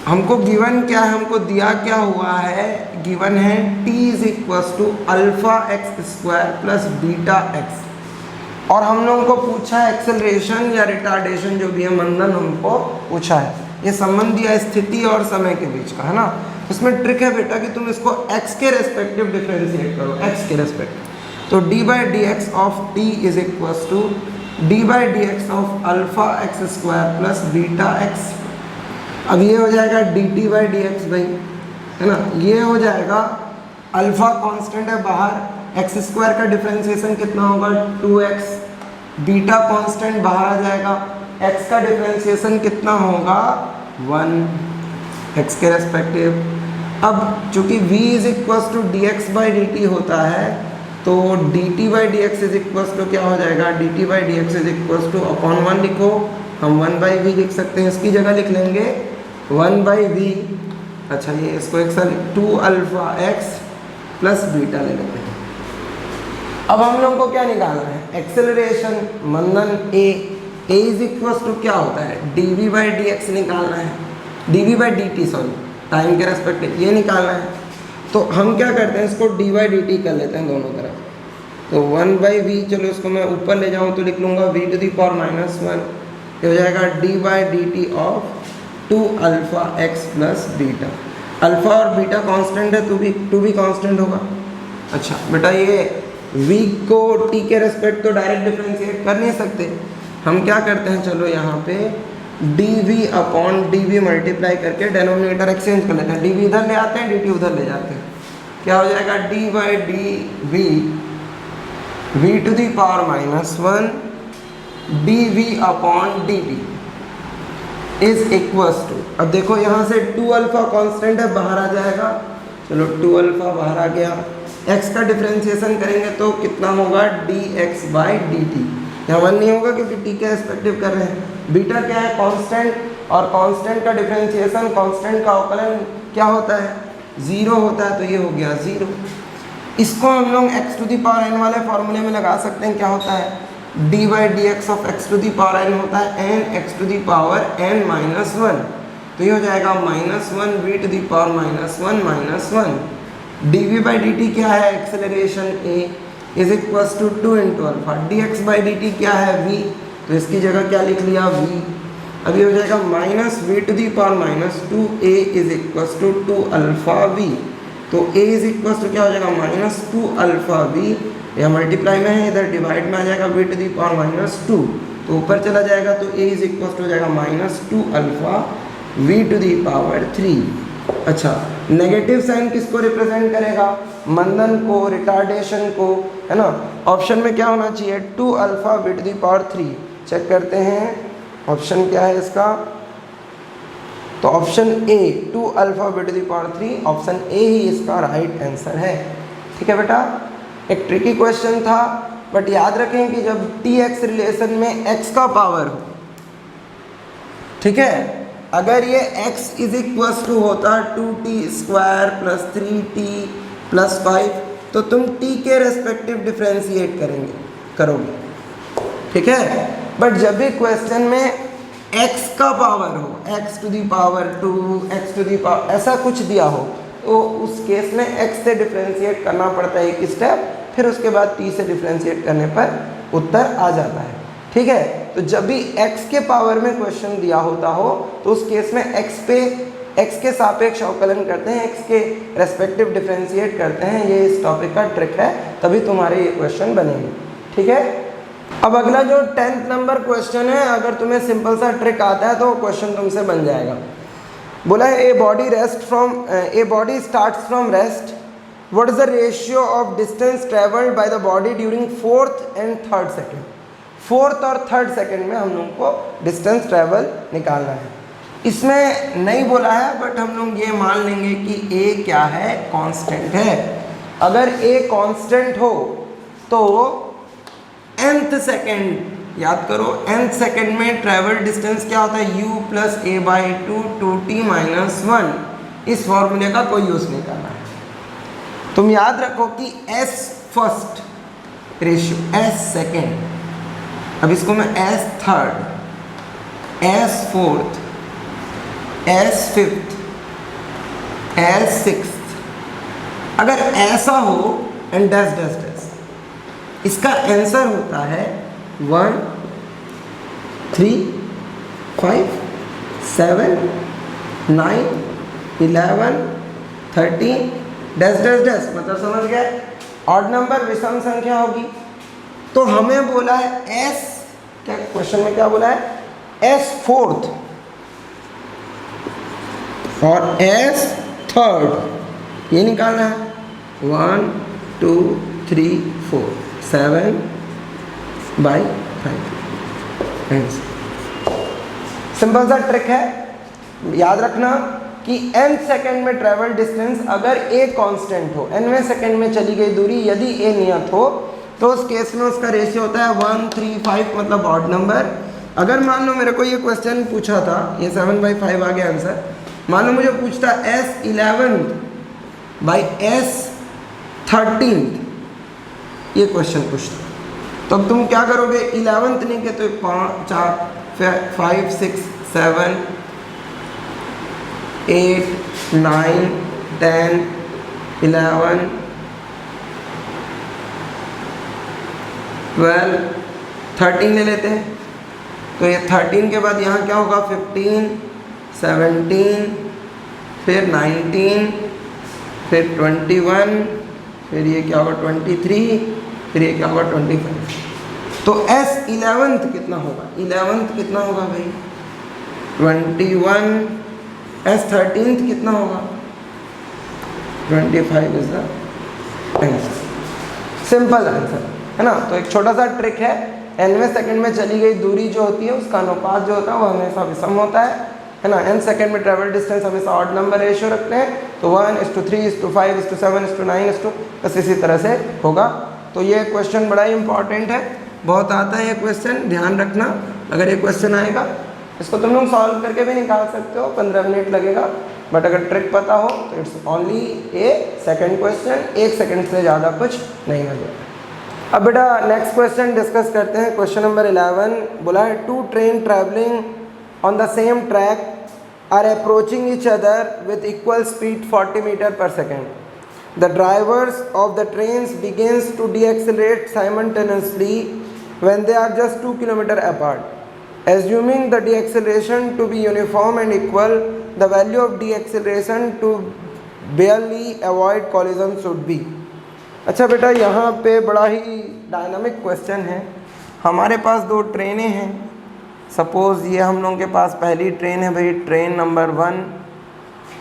हमको। गिवन क्या है, हमको दिया क्या हुआ है, गिवन है t is equals to alpha X square plus beta X, और हम लोगों को पूछा है एक्सेलरेशन या रिटार्डेशन, जो भी है मंदन हमको पूछा है। ये संबंध दिया स्थिति और समय के बीच का, है ना। इसमें ट्रिक है बेटा कि तुम इसको x के रेस्पेक्टिव डिफरेंशिएट करो, x के रेस्पेक्टिव। तो d by D x of t is equals to d by D x of alpha X square plus beta X. अब ये हो जाएगा dt बाई डी एक्स भाई, है ना। ये हो जाएगा, अल्फ़ा कांस्टेंट है बाहर, एक्स स्क्वायर का डिफरेंशिएशन कितना होगा 2x, बीटा कांस्टेंट बाहर आ जाएगा, x का डिफरेंशिएशन कितना होगा 1, x के रेस्पेक्टिव। अब चूंकि v is equals to D X by D T होता है, तो dt by D X is equals to क्या हो जाएगा, dt by D X is equals to upon 1 लिखो, हम 1 बाई वी लिख सकते हैं, इसकी जगह लिख लेंगे 1 बाई वी। अच्छा ये इसको एक साथ 2 अल्फ़ा एक्स प्लस बीटा ले लेते हैं। अब हम लोगों को क्या निकालना है, एक्सेलरेशन, मंदन a इज इक्वल्स टू क्या होता है dv बाई डी एक्स निकालना है, dv by D T, sorry time के रेस्पेक्ट ये निकालना है। तो हम क्या करते हैं, इसको डी बाई डी टी कर लेते हैं दोनों तरफ। तो 1 बाई वी, चलो इसको मैं ऊपर ले जाऊँ तो लिख लूँगा v टू दी पावर -1, ये हो जाएगा d by D T of 2 alpha x plus beta. Alpha और बीटा कांस्टेंट है, टू भी कांस्टेंट होगा। अच्छा बेटा ये v को t के रेस्पेक्ट तो डायरेक्ट डिफरेंशिएट कर नहीं सकते, हम क्या करते हैं, चलो यहाँ पे dv अपॉन dv मल्टीप्लाई करके डेनोमिनेटर एक्सचेंज कर लेते हैं, dv इधर ले आते हैं, dt उधर ले जाते हैं, क्या हो जाएगा d by D V, v to the power -1 dv upon dt is equals to, अब देखो यहाँ से 2 अल्फ़ा कांस्टेंट है, बाहर आ जाएगा, चलो 2 अल्फ़ा बाहर आ गया, x का डिफरेंशिएशन करेंगे तो कितना होगा dx बाई डी टी, यहाँ 1 नहीं होगा क्योंकि t के रेस्पेक्टिव कर रहे हैं। बीटा क्या है, कांस्टेंट, और कांस्टेंट का डिफरेंशिएशन, कांस्टेंट का अवकलन क्या होता है 0 होता है, तो ये हो गया 0। इसको हम लोग x to the power n वाले फॉर्मूले में लगा सकते हैं, क्या होता है d by D x of x to the power n होता है n x to the power n माइनस 1, तो ये हो जाएगा -1 v to the power -1 dv by D t क्या है, acceleration a is equals to 2 into alpha, dx by D t क्या है v, तो इसकी जगह क्या लिख लिया v। अब ये हो जाएगा -v to the power -2a is equals to 2 alpha v, तो a इज इक्वल्स टू क्या हो जाएगा -2 अल्फा v, यह मल्टीप्लाई में है, इधर डिवाइड में आ जाएगा v टू दी पावर -2, तो ऊपर चला जाएगा, तो a इज इक्वल्स टू हो जाएगा -2 alpha v to the power 3। अच्छा नेगेटिव साइन किसको रिप्रेजेंट करेगा, मंदन को, रिटार्डेशन को, है ना। ऑप्शन में क्या होना चाहिए 2 alpha v to the power 3, check करते हैं ऑप्शन क्या है इसका, तो option A 2 alpha v to the power 3, option A ही इसका राइट आंसर है। ठीक है बेटा, एक ट्रिकी क्वेश्चन था, बट याद रखें कि जब tx रिलेशन में x का पावर हो, ठीक है, अगर ये x इज इक्वल्स टू होता 2t square plus 3t plus 5, तो तुम t के रेस्पेक्टिव डिफरेंशिएट करोगे, ठीक है। बट जब भी क्वेश्चन में x का पावर हो, x to the power 2, x to the power ऐसा कुछ दिया हो, तो उस केस में x से डिफरेंशिएट करना पड़ता है एक स्टेप, फिर उसके बाद t से डिफरेंशिएट करने पर उत्तर आ जाता है। ठीक है, तो जब भी x के पावर में क्वेश्चन दिया होता हो, तो उस केस में x पे x के सापेक्ष अवकलन करते हैं, x के रेस्पेक्टिव डिफरेंशिएट करते हैं, ये इस टॉपिक का ट्रिक है, तभी तुम्हारे ये क्वेश्चन बनेंगे। ठीक है, अब अगला जो 10th नंबर क्वेश्चन है, अगर तुम्हें सिंपल सा ट्रिक आता है तो क्वेश्चन तुमसे बन जाएगा। बोला है a body starts from rest, what is the ratio of distance travelled by the body during 4th and 3rd second. 4th और 3rd सेकेंड में हम लोग को डिस्टेंस ट्रेवल निकालना है। इसमें नहीं बोला है, बट हम लोग ये मान लेंगे कि a क्या है, कांस्टेंट है। अगर a कांस्टेंट हो तो nth सेकेंड, याद करो nth सेकेंड में ट्रेवल डिस्टेंस क्या होता है, u plus a by 2 2t minus 1। इस फॉर्मूले का कोई यूज़ नहीं करना है। तुम याद रखो कि s first ratio, s second, अब इसको मैं s third, s fourth, s fifth, s sixth, अगर ऐसा हो एंड डैश डैश डैश, इसका आंसर होता है 1 3 5 7 9 11 13 डैश डैश डैश, मतलब समझ गए, ऑड नंबर विषम संख्या होगी। तो हमें बोला है s, क्या क्वेश्चन में क्या बोला है, s फोर्थ और s थर्ड, ये निकालना है। 1 2 3 4 7 बाई 5। सिंपल सा ट्रिक है, याद रखना कि n सेकेंड में ट्रेवल डिस्टेंस अगर a कांस्टेंट हो, nवें सेकेंड में चली गई दूरी यदि a नियत हो, तो उस केस में उसका रेशियो होता है 1 3 5, मतलब ऑड नंबर। अगर मान लो मेरे को ये क्वेश्चन पूछा था, ये 7/5 आ गया आंसर, मान लो मुझे पूछता s 11th by s 13th, ये क्वेश्चन पूछता, तो अब तुम क्या करोगे, 11th नहीं कहते 5 4 5 6 7 8 9 10 11 12 13 ले लेते हैं। तो ये 13 के बाद यहाँ क्या होगा, 15 17 फिर 19 फिर 21, फिर ये क्या होगा 23, फिर ये क्या होगा 25। तो s 11th कितना होगा, 11th कितना होगा भाई 21, s 13th कितना होगा 25 is the answer. Simple answer है ना। तो एक छोटा सा ट्रिक है, nवें सेकंड में चली गई दूरी जो होती है उसका अनुपात जो होता है वो हमेशा विषम होता है ना। n सेकंड में ट्रेवल डिस्टेंस हमेशा ऑड नंबर रेशियो रखते हैं, तो 1:3:5:7:9 बस इसी तरह से होगा। तो ये क्वेश्चन बड़ा ही इंपॉर्टेंट है, बहुत आता है ये क्वेश्चन, ध्यान रखना। अगर ये क्वेश्चन आएगा इसको तुम लोग सॉल्व करके भी निकाल सकते हो, 15 मिनट लगेगा, बट अगर ट्रिक पता हो तो it's only A second question, 1 second से ज़्यादा कुछ नहीं लगेगा। अब बेटा नेक्स्ट क्वेश्चन डिस्कस करते हैं। क्वेश्चन नंबर 11 बोला है, 2 train travelling on the same track are approaching each other with equal speed 40 metre per second. The drivers of the trains begins to deaccelerate simultaneously when they are just 2 km apart. Assuming the deacceleration to be uniform and equal, the value of deacceleration to barely avoid collision should be. अच्छा बेटा यहाँ पे बड़ा ही dynamic question है। हमारे पास 2 ट्रेनें हैं, suppose ये हम लोगों के पास पहली ट्रेन है भाई, ट्रेन नंबर 1,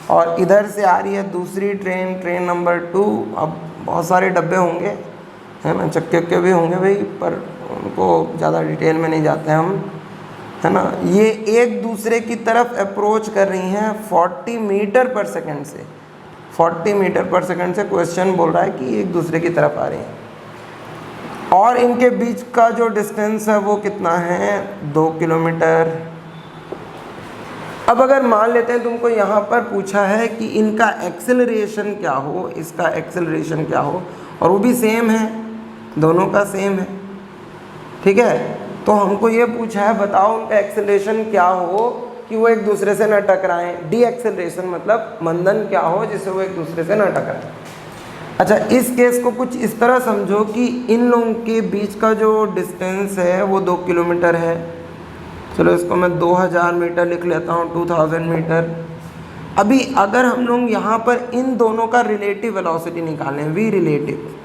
और इधर से आ रही है दूसरी ट्रेन, ट्रेन नंबर 2। अब बहुत सारे डब्बे होंगे है ना, चक्के वक्के भी होंगे भाई, पर उनको ज़्यादा डिटेल में नहीं जाते हम, है ना। ये एक दूसरे की तरफ अप्रोच कर रही हैं 40 मीटर पर सेकंड से, 40 मीटर पर सेकंड से क्वेश्चन बोल रहा है कि एक दूसरे की तरफ आ रही हैं, और इनके बीच का जो डिस्टेंस है वो कितना है, 2 किलोमीटर। अब अगर मान लेते हैं तुमको यहाँ पर पूछा है कि इनका एक्सेलरेशन क्या हो, इसका एक्सेलरेशन क्या हो, और वो भी सेम है, दोनों का सेम है, ठीक है। तो हमको ये पूछा है बताओ उनका एक्सेलरेशन क्या हो कि वो एक दूसरे से न टकराएं। डी एक्सेलरेशन मतलब मंदन क्या हो जिससे वो एक दूसरे से न टकराएं। अच्छा, इस केस को कुछ इस तरह समझो कि इन लोगों के बीच का जो डिस्टेंस है वो 2 किलोमीटर है। चलो इसको मैं 2000 मीटर लिख लेता हूँ, 2000 मीटर। अभी अगर हम लोग यहाँ पर इन दोनों का रिलेटिव वेलोसिटी निकालें, v रिलेटिव,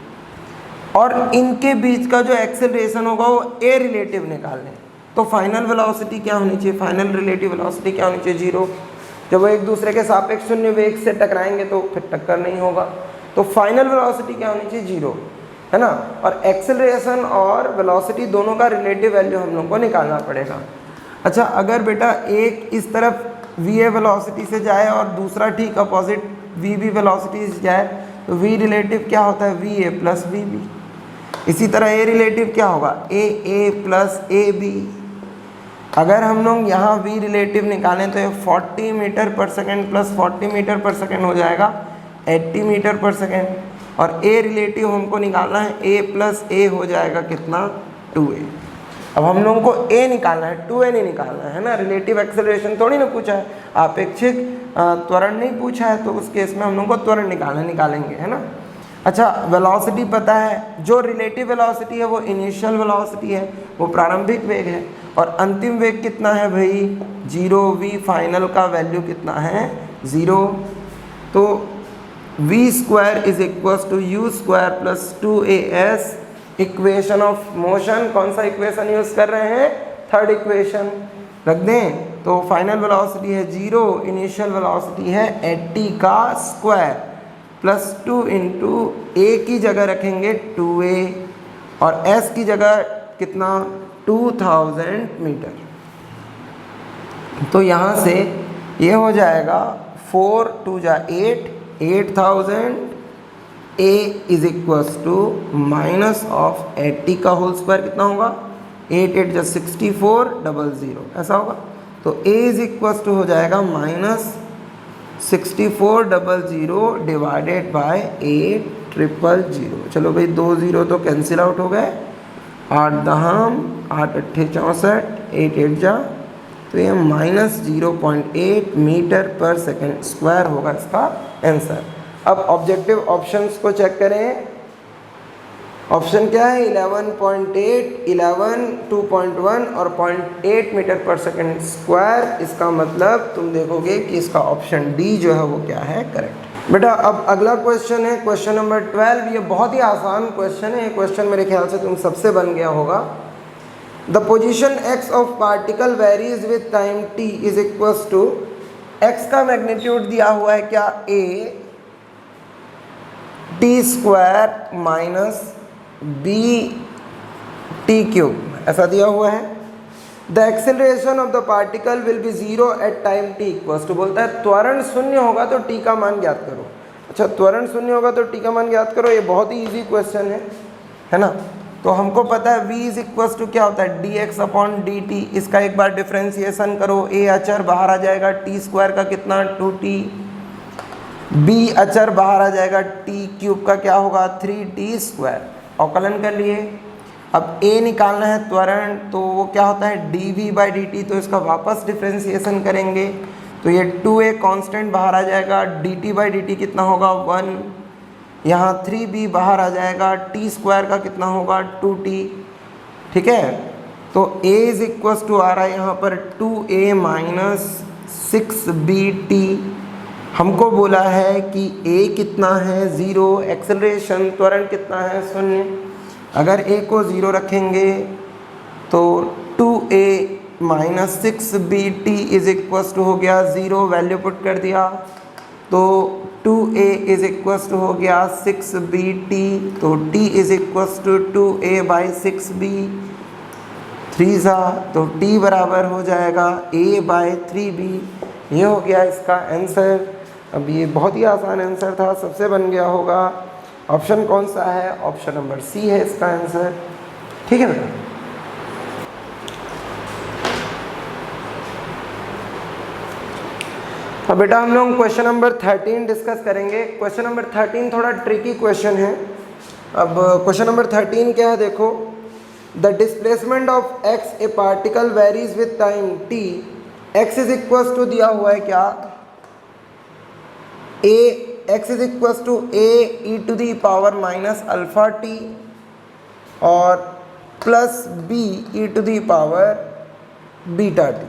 और इनके बीच का जो एक्सेलरेशन होगा वो a रिलेटिव निकालें, तो फाइनल वेलोसिटी क्या होनी चाहिए, फाइनल रिलेटिव वेलोसिटी क्या होनी चाहिए, 0। जब वो एक दूसरे के सापेक्ष शून्य वेग से टकराएंगे तो फिर टक्कर नहीं होगा, तो फाइनल वेलोसिटी क्या होनी चाहिए, 0, है ना। और एक्सेलरेशन और वेलोसिटी दोनों का रिलेटिव वैल्यू हम लोग को निकालना पड़ेगा। अच्छा, अगर बेटा एक इस तरफ va वेलोसिटी से जाए और दूसरा ठीक अपोजिट vb वेलोसिटी से जाए, तो v रिलेटिव क्या होता है, va प्लस vb। इसी तरह a रिलेटिव क्या होगा, a प्लस ab। अगर हम लोग यहाँ v रिलेटिव निकालें तो ये 40 metre per second plus 40 metre per second हो जाएगा 80 मीटर पर सेकेंड, और a रिलेटिव हमको निकालना है, a प्लस a हो जाएगा कितना, 2a। अब हम लोगों को a निकालना है, 2a नहीं निकालना है ना, रिलेटिव एक्सेलरेशन थोड़ी ना पूछा है, आपेक्षिक त्वरण नहीं पूछा है, तो उस केस में हम लोगों को त्वरण निकालना है, निकालेंगे, है ना। अच्छा, वेलोसिटी पता है, जो रिलेटिव वेलोसिटी है वो इनिशियल वेलोसिटी है, वो प्रारंभिक वेग है, और अंतिम वेग कितना है भाई, 0। v फाइनल का वैल्यू कितना है, 0। तो v square is equal to u square plus 2as, equation of motion. कौन सा इक्वेशन यूज कर रहे हैं, थर्ड इक्वेशन रख दें, तो फाइनल वेलोसिटी है 0, इनिशियल वेलोसिटी है 80 का स्क्वायर प्लस 2 इंटू a की जगह रखेंगे 2a और s की जगह कितना, 2000 मीटर। तो यहाँ से ये हो जाएगा 4 2 जा 8, 8000 a is equals to minus of 80 का होल स्क्वायर कितना होगा, 8 8 जा 64 00, ऐसा होगा। तो a इज इक्वल्स टू हो जाएगा माइनस 6400 डिवाइडेड बाय 8000। चलो भाई 2 0 तो कैंसिल आउट हो गए, 8 दहम 8 अट्ठे 64, 8 8 जा, तो ये minus 0.8 metre per second square होगा इसका आंसर। अब ऑब्जेक्टिव ऑप्शंस को चेक करें। ऑप्शन क्या है, 11.8, 11, 2.1 और 0.8 मीटर पर सेकेंड स्क्वायर। इसका मतलब तुम देखोगे कि इसका ऑप्शन डी जो है वो क्या है, करेक्ट। बेटा अब अगला क्वेश्चन है क्वेश्चन नंबर 12। ये बहुत ही आसान क्वेश्चन है, ये क्वेश्चन मेरे ख्याल से तुम सबसे बन गया होगा। The position x of particle varies with time t is equals to, x का मैग्नीट्यूड दिया हुआ है क्या, a t square minus b t cube, ऐसा दिया हुआ है। The acceleration of the particle will be 0 at time t equals to, बोलता है त्वरण शून्य होगा तो t का मान ज्ञात करो। अच्छा, त्वरण शून्य होगा तो t का मान ज्ञात करो, ये बहुत ही इजी क्वेश्चन है ना। तो हमको पता है v इज इक्वल्स टू क्या होता है, dx अपॉन dt। इसका एक बार डिफ्रेंसिएशन करो, a अचर बाहर आ जाएगा, t स्क्वायर का कितना 2t, b अचर बाहर आ जाएगा, t क्यूब का क्या होगा 3t स्क्वायर। अवकलन कर लिए। अब a निकालना है त्वरण, तो वो क्या होता है dv बाई dt, तो इसका वापस डिफ्रेंसिएशन करेंगे तो ये 2a कांस्टेंट बाहर आ जाएगा, dt बाई dt कितना होगा 1, यहाँ 3b बाहर आ जाएगा, t स्क्वायर का कितना होगा 2t, ठीक है। तो a इज इक्वल्स टू आ रहा है यहाँ पर 2a माइनस 6bt। हमको बोला है कि a कितना है 0, एक्सेलरेशन त्वरण कितना है 0। अगर a को 0 रखेंगे तो 2a minus 6bt is equals to हो गया 0, वैल्यू पुट कर दिया तो 2a इज इक्वल्स टू हो गया 6bt, तो t is equals to 2a by 6b, 3 सा, तो t बराबर हो जाएगा a बाई 3b। ये हो गया इसका आंसर। अब ये बहुत ही आसान आंसर था, सबसे बन गया होगा। ऑप्शन कौन सा है, ऑप्शन नंबर सी है इसका आंसर, ठीक है बेटा। अब बेटा हम लोग क्वेश्चन नंबर 13 डिस्कस करेंगे। क्वेश्चन नंबर 13 थोड़ा ट्रिकी क्वेश्चन है। अब क्वेश्चन नंबर 13 क्या है, देखो, the displacement of x a particle varies with time t, x is equals to दिया हुआ है क्या, x is equals to a e to the power minus alpha t और plus b e to the power beta t,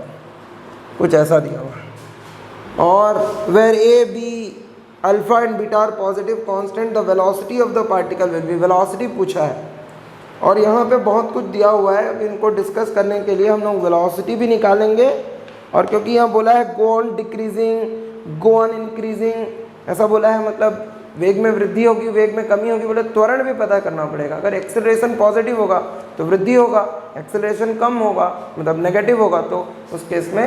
कुछ ऐसा दिया हुआ है। और where a b alpha and beta are positive constant the velocity of the particle will be, velocity पूछा है और यहाँ पे बहुत कुछ दिया हुआ है। अब इनको डिस्कस करने के लिए हम लोग वेलोसिटी भी निकालेंगे और क्योंकि यहाँ बोला है go on decreasing, go on increasing, ऐसा बोला है मतलब वेग में वृद्धि होगी, वेग में कमी होगी, बोले त्वरण भी पता करना पड़ेगा। अगर एक्सेलरेशन पॉजिटिव होगा तो वृद्धि होगा, एक्सेलरेशन कम होगा मतलब नेगेटिव होगा तो उस केस में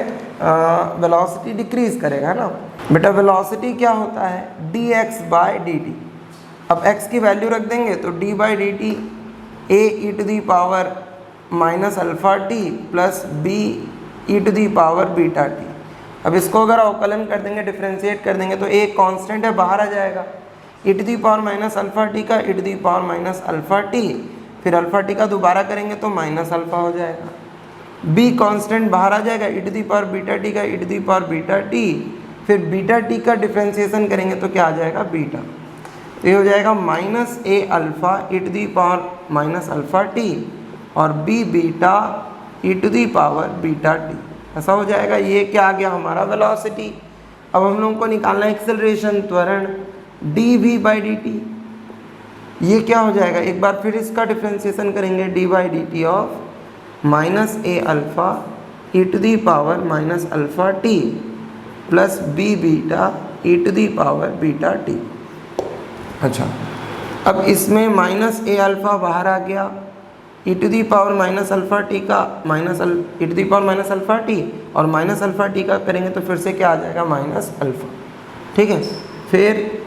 वेलोसिटी डिक्रीज करेगा, है ना। बेटा वेलोसिटी क्या होता है, dx बाय dt। अब x की वैल्यू रख देंगे तो d by D t a e to the power minus alpha T plus b e to the power beta t. अब इसको अगर अवकलन कर देंगे, डिफ्रेंशिएट कर देंगे तो ए कांस्टेंट है, बाहर आ जाएगा, E to the power minus alpha T का E to the power minus alpha T, फिर अल्फ़ा टी का दोबारा करेंगे तो माइनस अल्फ़ा हो जाएगा। बी कांस्टेंट बाहर आ जाएगा, E to the power beta T का E to the power beta T, फिर बीटा टी का डिफ्रेंशिएशन करेंगे तो क्या आ जाएगा, बीटा। तो ये हो जाएगा minus A alpha E to the power minus alpha T और B beta E to the power beta T, ऐसा हो जाएगा। ये क्या आ गया हमारा वेलोसिटी। अब हम लोगों को निकालना है एक्सेलरेशन, त्वरण, d v by D t. ये क्या हो जाएगा, एक बार फिर इसका डिफ्रेंशिएशन करेंगे, D by D T of minus A alpha E to the power minus alpha T plus B beta E to the power beta T. अच्छा, अब इसमें माइनस ए अल्फ़ा बाहर आ गया, E to the power minus alpha T का minus E to the power minus alpha T और minus alpha T का करेंगे तो फिर से क्या आ जाएगा, माइनस अल्फ़ा, ठीक है। फिर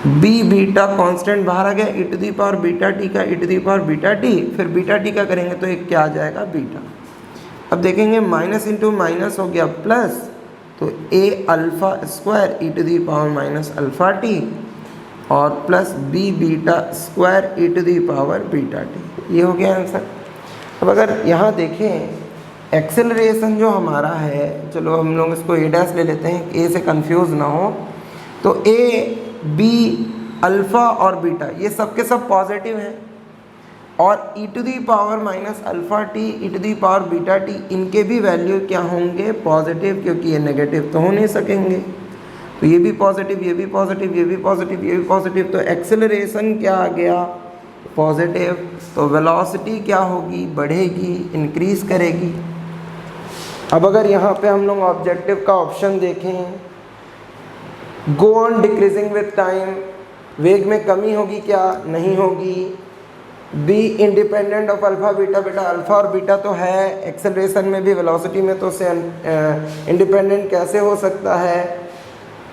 बी बीटा कांस्टेंट बाहर आ गया, E to the power beta T का E to the power beta T, फिर बीटा टी का करेंगे तो एक क्या आ जाएगा, बीटा। अब देखेंगे माइनस इंटू माइनस हो गया प्लस, तो A alpha square E to the power minus alpha T और plus B beta square E to the power beta T. ये हो गया आंसर। अब अगर यहाँ देखें एक्सेलरेशन जो हमारा है, चलो हम लोग इसको ए डैश ले लेते हैं, ए से कंफ्यूज ना हो, तो ए बी अल्फ़ा और बीटा ये सब के सब पॉजिटिव हैं और E to the power minus alpha T E to the power beta T इनके भी वैल्यू क्या होंगे, पॉजिटिव, क्योंकि ये नेगेटिव तो हो नहीं सकेंगे। तो ये भी पॉजिटिव, ये भी पॉजिटिव, ये भी पॉजिटिव, ये भी पॉजिटिव, तो एक्सेलरेशन क्या आ गया, पॉजिटिव। तो वेलोसिटी क्या होगी, बढ़ेगी, इंक्रीज करेगी। अब अगर यहाँ पे हम लोग ऑब्जेक्टिव का ऑप्शन देखें, go on decreasing with time, वेग में कमी होगी क्या, नहीं होगी। Be independent of alpha beta, बेटा अल्फ़ा और बीटा तो है एक्सेलरेशन में भी, वेलोसिटी में तो उससे इंडिपेंडेंट कैसे हो सकता है।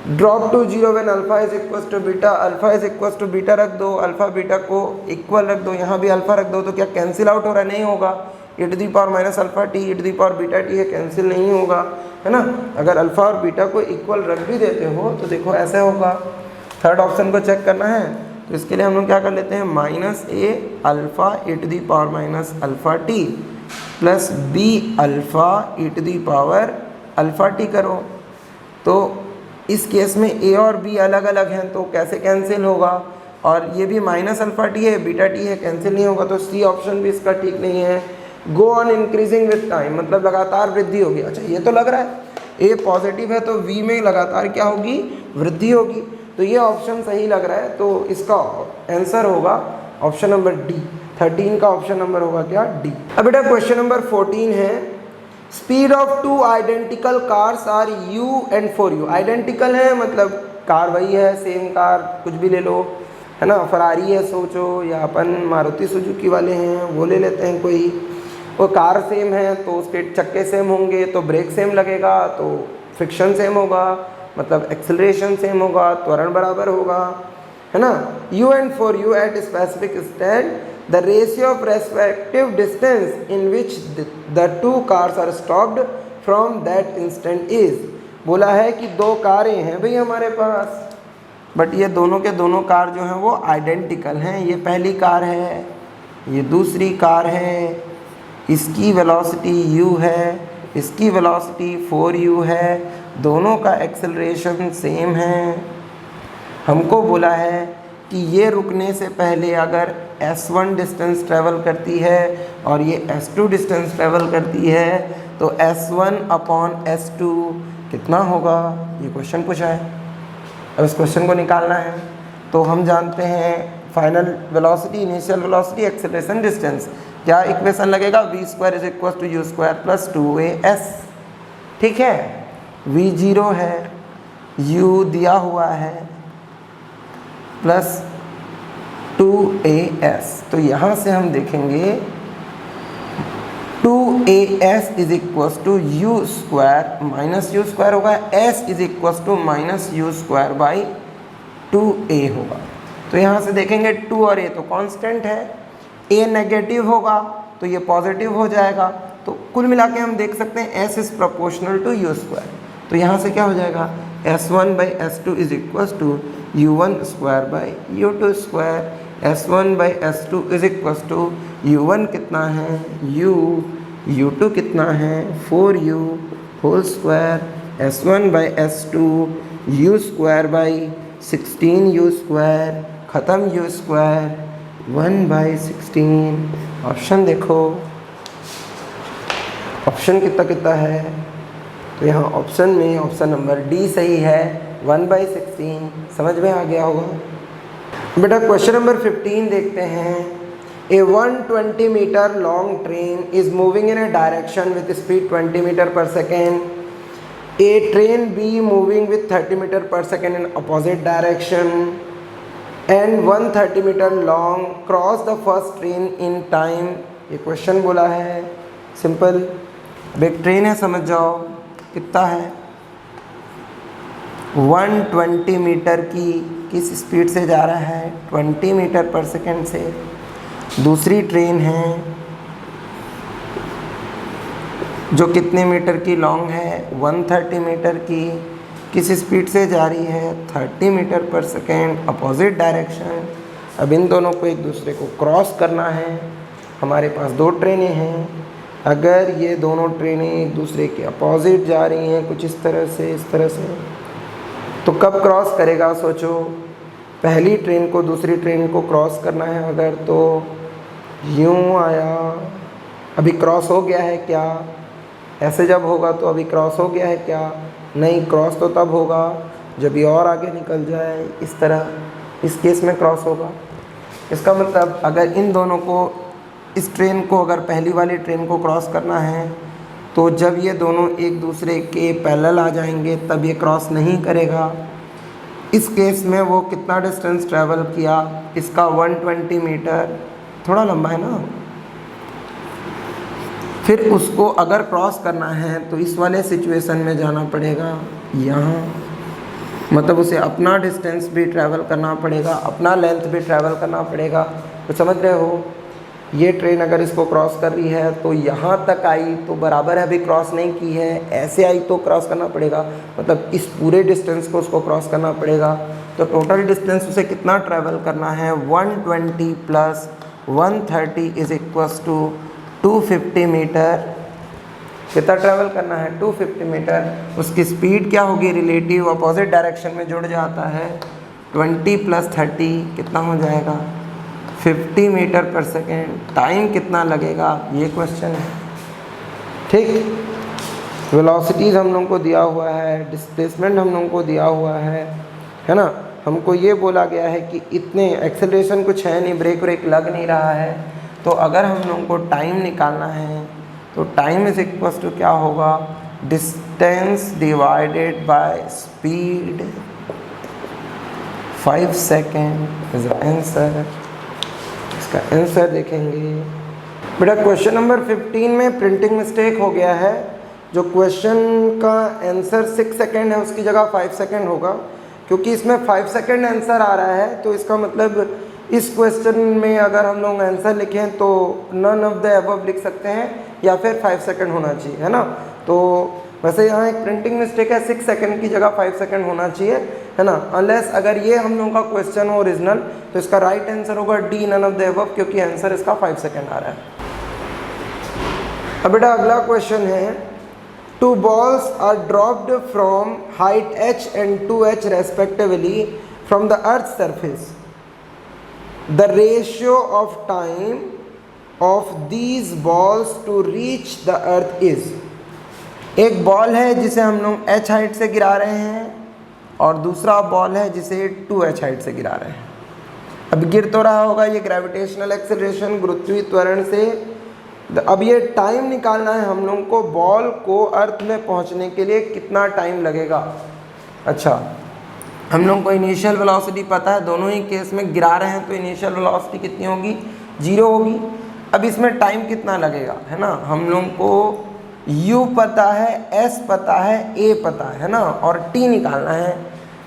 Drop to zero when alpha is equal to beta, alpha is equal to beta रख दो, अल्फ़ा बीटा को इक्वल रख दो, यहाँ भी अल्फ़ा रख दो, तो क्या कैंसिल आउट हो रहा है, नहीं होगा। E to the power minus alpha T E to the power beta T है, कैंसिल नहीं होगा, है ना। अगर अल्फ़ा और बीटा को इक्वल रख भी देते हो तो देखो ऐसे होगा। थर्ड ऑप्शन को चेक करना है तो इसके लिए हम लोग क्या कर लेते हैं, minus A alpha E to the power minus alpha T plus b alpha E to the power alpha t करो। तो इस केस में ए और बी अलग अलग हैं तो कैसे कैंसिल होगा, और ये भी माइनस अल्फ़ा टी है, बीटा टी है, कैंसिल नहीं होगा, तो सी ऑप्शन भी इसका ठीक नहीं है। Go on increasing with time मतलब लगातार वृद्धि होगी। अच्छा, ये तो लग रहा है ए पॉजिटिव है तो वी में लगातार क्या होगी, वृद्धि होगी, तो ये ऑप्शन सही लग रहा है। तो इसका आंसर होगा ऑप्शन नंबर डी, 13 का ऑप्शन नंबर होगा क्या, डी। अब बेटा क्वेश्चन नंबर 14 है, speed of two identical cars are u and four u. Identical है मतलब कार वही है, सेम कार कुछ भी ले लो, है ना। फरारी है सोचो, या अपन मारुति सुजुकी वाले हैं वो ले लेते हैं कोई, वो कार सेम है तो उसके चक्के सेम होंगे तो ब्रेक सेम लगेगा, तो फ्रिक्शन सेम होगा मतलब एक्सेलरेशन सेम होगा, त्वरण बराबर होगा, है ना। You and four you at specific stand the ratio of respective distance in which the two cars are stopped from that instant is। बोला है कि दो कारें हैं भाई हमारे पास, बट ये दोनों के दोनों कार जो हैं वो आइडेंटिकल हैं। ये पहली कार है, ये दूसरी कार है, इसकी वेलोसिटी u है, इसकी वेलोसिटी 4u है, दोनों का एक्सेलरेशन सेम है। हमको बोला है कि ये रुकने से पहले अगर s1 डिस्टेंस ट्रेवल करती है और ये s2 डिस्टेंस ट्रेवल करती है तो s1 अपॉन s2 कितना होगा, ये क्वेश्चन पूछा है। अब इस क्वेश्चन को निकालना है तो हम जानते हैं final velocity, initial velocity, acceleration, distance. क्या इक्वेशन लगेगा, v² is equal to u² plus 2as। ठीक है, v 0 है, u दिया हुआ है प्लस 2as। तो यहाँ से हम देखेंगे 2as is equal to u² minus u² होगा, s is equal to minus u² by 2a होगा। तो यहाँ से देखेंगे 2 और a तो कांस्टेंट है, a नेगेटिव होगा तो ये पॉजिटिव हो जाएगा। तो कुल मिला के हम देख सकते हैं s is proportional to u²। तो यहाँ से क्या हो जाएगा, s1 by s2 is equal to u1² by u2²। s1 by s2 is equal to u1 कितना है, u2 कितना है 4u whole square, s1 by s2 u² by 16u², ख़त्म u², 1/16। ऑप्शन देखो, ऑप्शन कितना कितना है, तो यहाँ ऑप्शन में ऑप्शन नंबर डी सही है, 1/16। समझ में आ गया होगा। बेटा क्वेश्चन नंबर 15 देखते हैं। A 120 metre long train is moving in a direction with speed 20 metre per second. A train B moving with 30 meter per second in opposite direction and 130 meter long cross the first train in time। ये question बोला है, simple. अब एक train है, समझ जाओ कितना है, 120 मीटर की किस स्पीड से जा रहा है, 20 मीटर पर सेकेंड से। दूसरी ट्रेन है जो कितने मीटर की लॉन्ग है, 130 मीटर की, किस स्पीड से जा रही है, 30 metre per second, opposite direction. अब इन दोनों को एक दूसरे को क्रॉस करना है। हमारे पास दो ट्रेनें हैं, अगर ये दोनों ट्रेनें एक दूसरे के अपोजिट जा रही हैं कुछ इस तरह से, तो कब क्रॉस करेगा, सोचो। पहली ट्रेन को दूसरी ट्रेन को क्रॉस करना है अगर, तो यूँ आया, अभी क्रॉस हो गया है क्या, ऐसे जब होगा तो अभी क्रॉस हो गया है क्या, नहीं, क्रॉस तो तब होगा जब ये और आगे निकल जाए, इस तरह, इस केस में क्रॉस होगा। इसका मतलब अगर इन दोनों को, इस ट्रेन को अगर पहली वाली ट्रेन को क्रॉस करना है तो जब ये दोनों एक दूसरे के पैरेलल आ जाएंगे तब ये क्रॉस नहीं करेगा। इस केस में वो कितना डिस्टेंस ट्रैवल किया, इसका 120 मीटर, थोड़ा लंबा है ना। फिर उसको अगर क्रॉस करना है तो इस वाले सिचुएशन में जाना पड़ेगा यहाँ, मतलब उसे अपना डिस्टेंस भी ट्रैवल करना पड़ेगा, अपना लेंथ भी ट्रैवल करना पड़ेगा। तो समझ रहे हो, ये ट्रेन अगर इसको क्रॉस कर रही है तो यहाँ तक आई तो बराबर है, अभी क्रॉस नहीं की है, ऐसे आई तो क्रॉस करना पड़ेगा, मतलब इस पूरे डिस्टेंस को उसको क्रॉस करना पड़ेगा। तो टोटल डिस्टेंस उसे कितना ट्रैवल करना है, 120 plus 130 is equals to 250 metre. कितना ट्रैवल करना है, 250 मीटर। उसकी स्पीड क्या होगी, रिलेटिव अपोजिट डायरेक्शन में जुड़ जाता है, 20 प्लस 30 कितना हो जाएगा, 50 मीटर पर सेकेंड। टाइम कितना लगेगा, ये क्वेश्चन है। ठीक, वेलोसिटीज़ हम लोगों को दिया हुआ है, डिस्प्लेसमेंट हम लोगों को दिया हुआ है ना। हमको ये बोला गया है कि इतने एक्सेलरेशन कुछ है नहीं, ब्रेक व्रेक लग नहीं रहा है, तो अगर हम लोगों को टाइम निकालना है तो टाइम इज इक्वल टू क्या होगा, distance divided by speed, 5 second is answer. इसका आंसर देखेंगे। बेटा क्वेश्चन नंबर 15 में प्रिंटिंग मिस्टेक हो गया है। जो क्वेश्चन का आंसर 6 सेकेंड है उसकी जगह 5 सेकेंड होगा, क्योंकि इसमें 5 सेकेंड आंसर आ रहा है। तो इसका मतलब इस क्वेश्चन में अगर हम लोग आंसर लिखें तो नन ऑफ द अबव लिख सकते हैं या फिर 5 सेकेंड होना चाहिए, है ना। तो वैसे यहाँ एक प्रिंटिंग मिस्टेक है, 6 सेकेंड की जगह 5 सेकेंड होना चाहिए, है ना। अनलेस अगर ये हम लोगों का क्वेश्चन हो ओरिजिनल तो इसका राइट आंसर होगा D, none of the above, क्योंकि आंसर इसका 5 सेकेंड आ रहा है। अब बेटा अगला क्वेश्चन है, 2 balls are dropped from height h and 2h respectively from the earth's surface. The ratio of time of these balls to reach the earth is। एक ball है जिसे हम लोग h हाइट से गिरा रहे हैं और दूसरा बॉल है जिसे 2h हाइट से गिरा रहे हैं। अब गिर तो रहा होगा, ये ग्रेविटेशनल एक्सेलरेशन, गुरुत्वीय त्वरण से। अब ये टाइम निकालना है हम लोग को, बॉल को अर्थ में पहुंचने के लिए कितना टाइम लगेगा। अच्छा, हम लोग को इनिशियल वेलोसिटी पता है, दोनों ही केस में गिरा रहे हैं तो इनिशियल वेलोसिटी कितनी होगी, 0 होगी। अब इसमें टाइम कितना लगेगा, है ना। हम लोग को u पता है, s पता है, a पता है ना, और t निकालना है।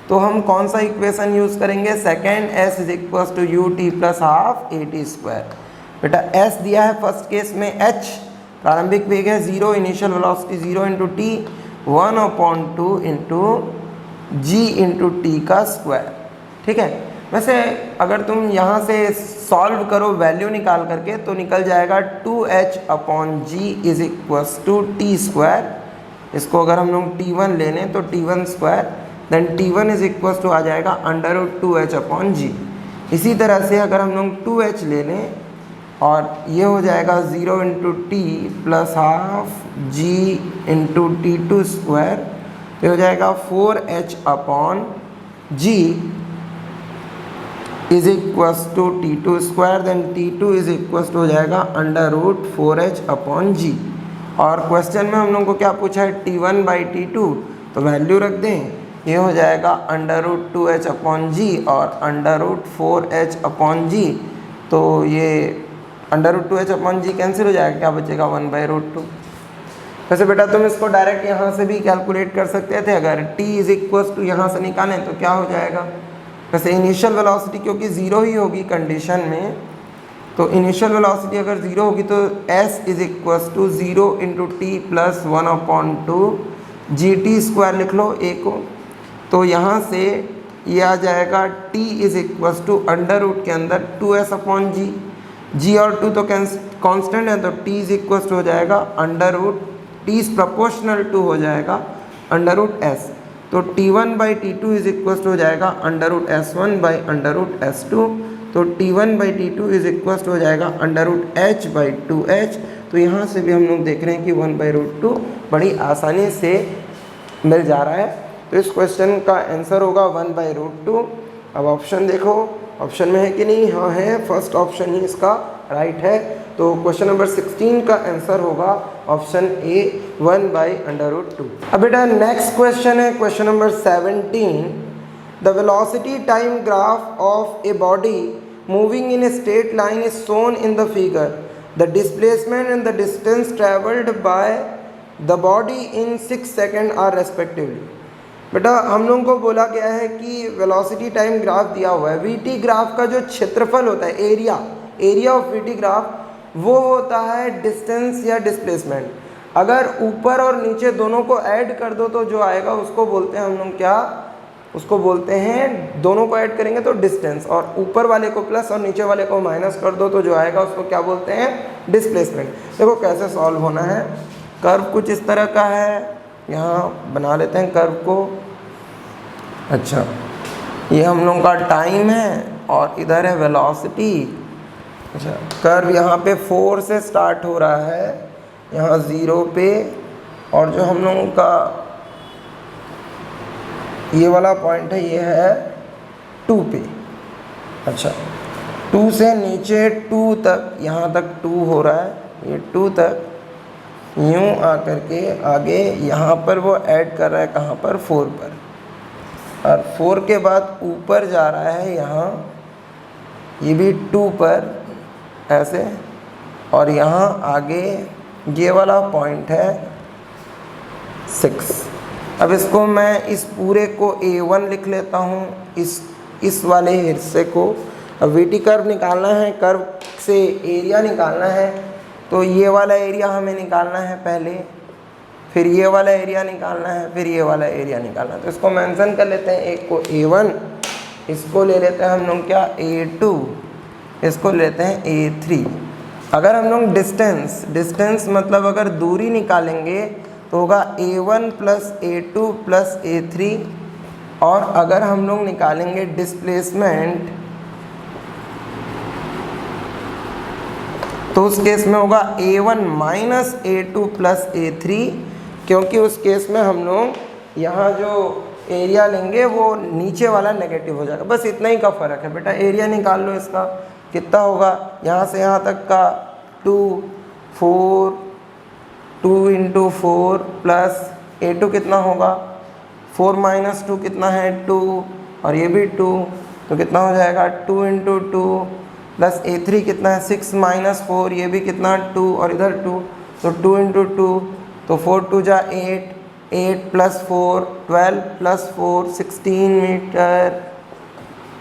तो हम कौन सा इक्वेशन यूज़ करेंगे, second s is equal to u t plus half a t square. बेटा s दिया है फर्स्ट केस में h, प्रारंभिक वेग है 0, initial velocity 0 into T, 1/2 into G into T का स्क्वायर। ठीक है, वैसे अगर तुम यहाँ से सॉल्व करो वैल्यू निकाल करके तो निकल जाएगा 2h/g is equals to T square. इसको अगर हम लोग t1 ले लें तो t1 square, then t1 is equals to आ जाएगा √2h/g। इसी तरह से अगर हम लोग 2h ले लें और ये हो जाएगा 0 into t plus half g into t2 square, ये हो जाएगा 4h/g is equals to t2 square, then t2 is equals to हो जाएगा √4h/g। और क्वेश्चन में हम लोग को क्या पूछा है, t1/t2, तो वैल्यू रख दें, ये हो जाएगा √2h/g और √4h/g। तो ये √2h/g कैंसिल हो जाएगा, क्या बचेगा 1/√2। वैसे बेटा तुम इसको डायरेक्ट यहाँ से भी कैलकुलेट कर सकते थे, अगर t इज इक्वल्स टू यहाँ से निकालें तो क्या हो जाएगा। वैसे इनिशियल वेलोसिटी क्योंकि 0 ही होगी कंडीशन में, तो इनिशियल वेलोसिटी अगर 0 होगी तो s is equals to 0 into t plus 1/2 g t square लिख लो a को। तो यहाँ से ये आ जाएगा t इज इक्वल्स टू √ के अंदर 2s/g, g और 2 तो कांस्टेंट है, तो t इज इक्वल्स टू हो जाएगा t इज प्रोपोर्शनल टू हो जाएगा √s। तो t1/t2 इज इक्वल्स टू हो जाएगा √s1/√s2। तो t1/t2 इज इक्वल्स टू हो जाएगा √h/2h। तो यहाँ से भी हम लोग देख रहे हैं कि 1/√2 बड़ी आसानी से मिल जा रहा है। तो इस क्वेश्चन का आंसर होगा 1/√2। अब ऑप्शन देखो, ऑप्शन में है कि नहीं, हाँ है, फर्स्ट ऑप्शन ही इसका राइट है। तो क्वेश्चन नंबर 16 का आंसर होगा ऑप्शन ए 1/√2। अब बेटा नेक्स्ट क्वेश्चन है question number 17। The velocity time graph of a body moving in a straight line is shown in the figure. The displacement and the distance travelled by the body in 6 second are respectively. बेटा हम लोगों को बोला गया है कि velocity time graph दिया हुआ है। वीटी ग्राफ का जो क्षेत्रफल होता है, एरिया ऑफ वीटी ग्राफ, वो होता है डिस्टेंस या डिस्प्लेसमेंट। अगर ऊपर और नीचे दोनों को ऐड कर दो तो जो आएगा उसको बोलते हैं हम लोग क्या, उसको बोलते हैं, दोनों को ऐड करेंगे तो डिस्टेंस, और ऊपर वाले को प्लस और नीचे वाले को माइनस कर दो तो जो आएगा उसको क्या बोलते हैं, डिस्प्लेसमेंट। देखो कैसे सॉल्व होना है। कर्व कुछ इस तरह का है, यहाँ बना लेते हैं कर्व को। अच्छा, ये हम लोग का टाइम है और इधर है वेलोसिटी। अच्छा, कर्व यहाँ पे 4 से स्टार्ट हो रहा है, यहाँ 0 पे, और जो हम लोगों का ये वाला पॉइंट है ये है 2 पे। अच्छा, 2 से नीचे 2 तक, यहाँ तक 2 हो रहा है, ये 2 तक यूँ आकर के आगे यहाँ पर वो ऐड कर रहा है, कहाँ पर, 4 पर, और 4 के बाद ऊपर जा रहा है यहाँ, ये भी 2 पर ऐसे, और यहाँ आगे ये वाला पॉइंट है 6। अब इसको मैं इस पूरे को A1 लिख लेता हूँ, इस वाले हिस्से को। अब वीटी कर्व निकालना है, कर्व से एरिया निकालना है, तो ये वाला एरिया हमें निकालना है पहले, फिर ये वाला एरिया निकालना है, फिर ये वाला एरिया निकालना है। तो इसको मेंशन कर लेते हैं, एक को A1, इसको ले लेते हैं हम लोग क्या, A2, इसको लेते हैं A3। अगर हम लोग डिस्टेंस मतलब अगर दूरी निकालेंगे तो होगा A1 plus A2 plus A3, और अगर हम लोग निकालेंगे डिस्प्लेसमेंट तो उस केस में होगा A1 minus A2 plus A3। क्योंकि उस केस में हम लोग यहाँ जो एरिया लेंगे वो नीचे वाला नेगेटिव हो जाएगा। बस इतना ही का फ़र्क है बेटा। एरिया निकाल लो इसका, कितना होगा, यहाँ से यहाँ तक का 2 4 2 × 4 प्लस A2 कितना होगा 4 - 2 कितना है 2, और ये भी 2, तो कितना हो जाएगा 2 × 2 प्लस A3 कितना है 6 - 4, ये भी कितना 2 और इधर 2, तो 2 × 2, तो 4 × 2 = 8, 8 + 4 12 + 4 16 मीटर।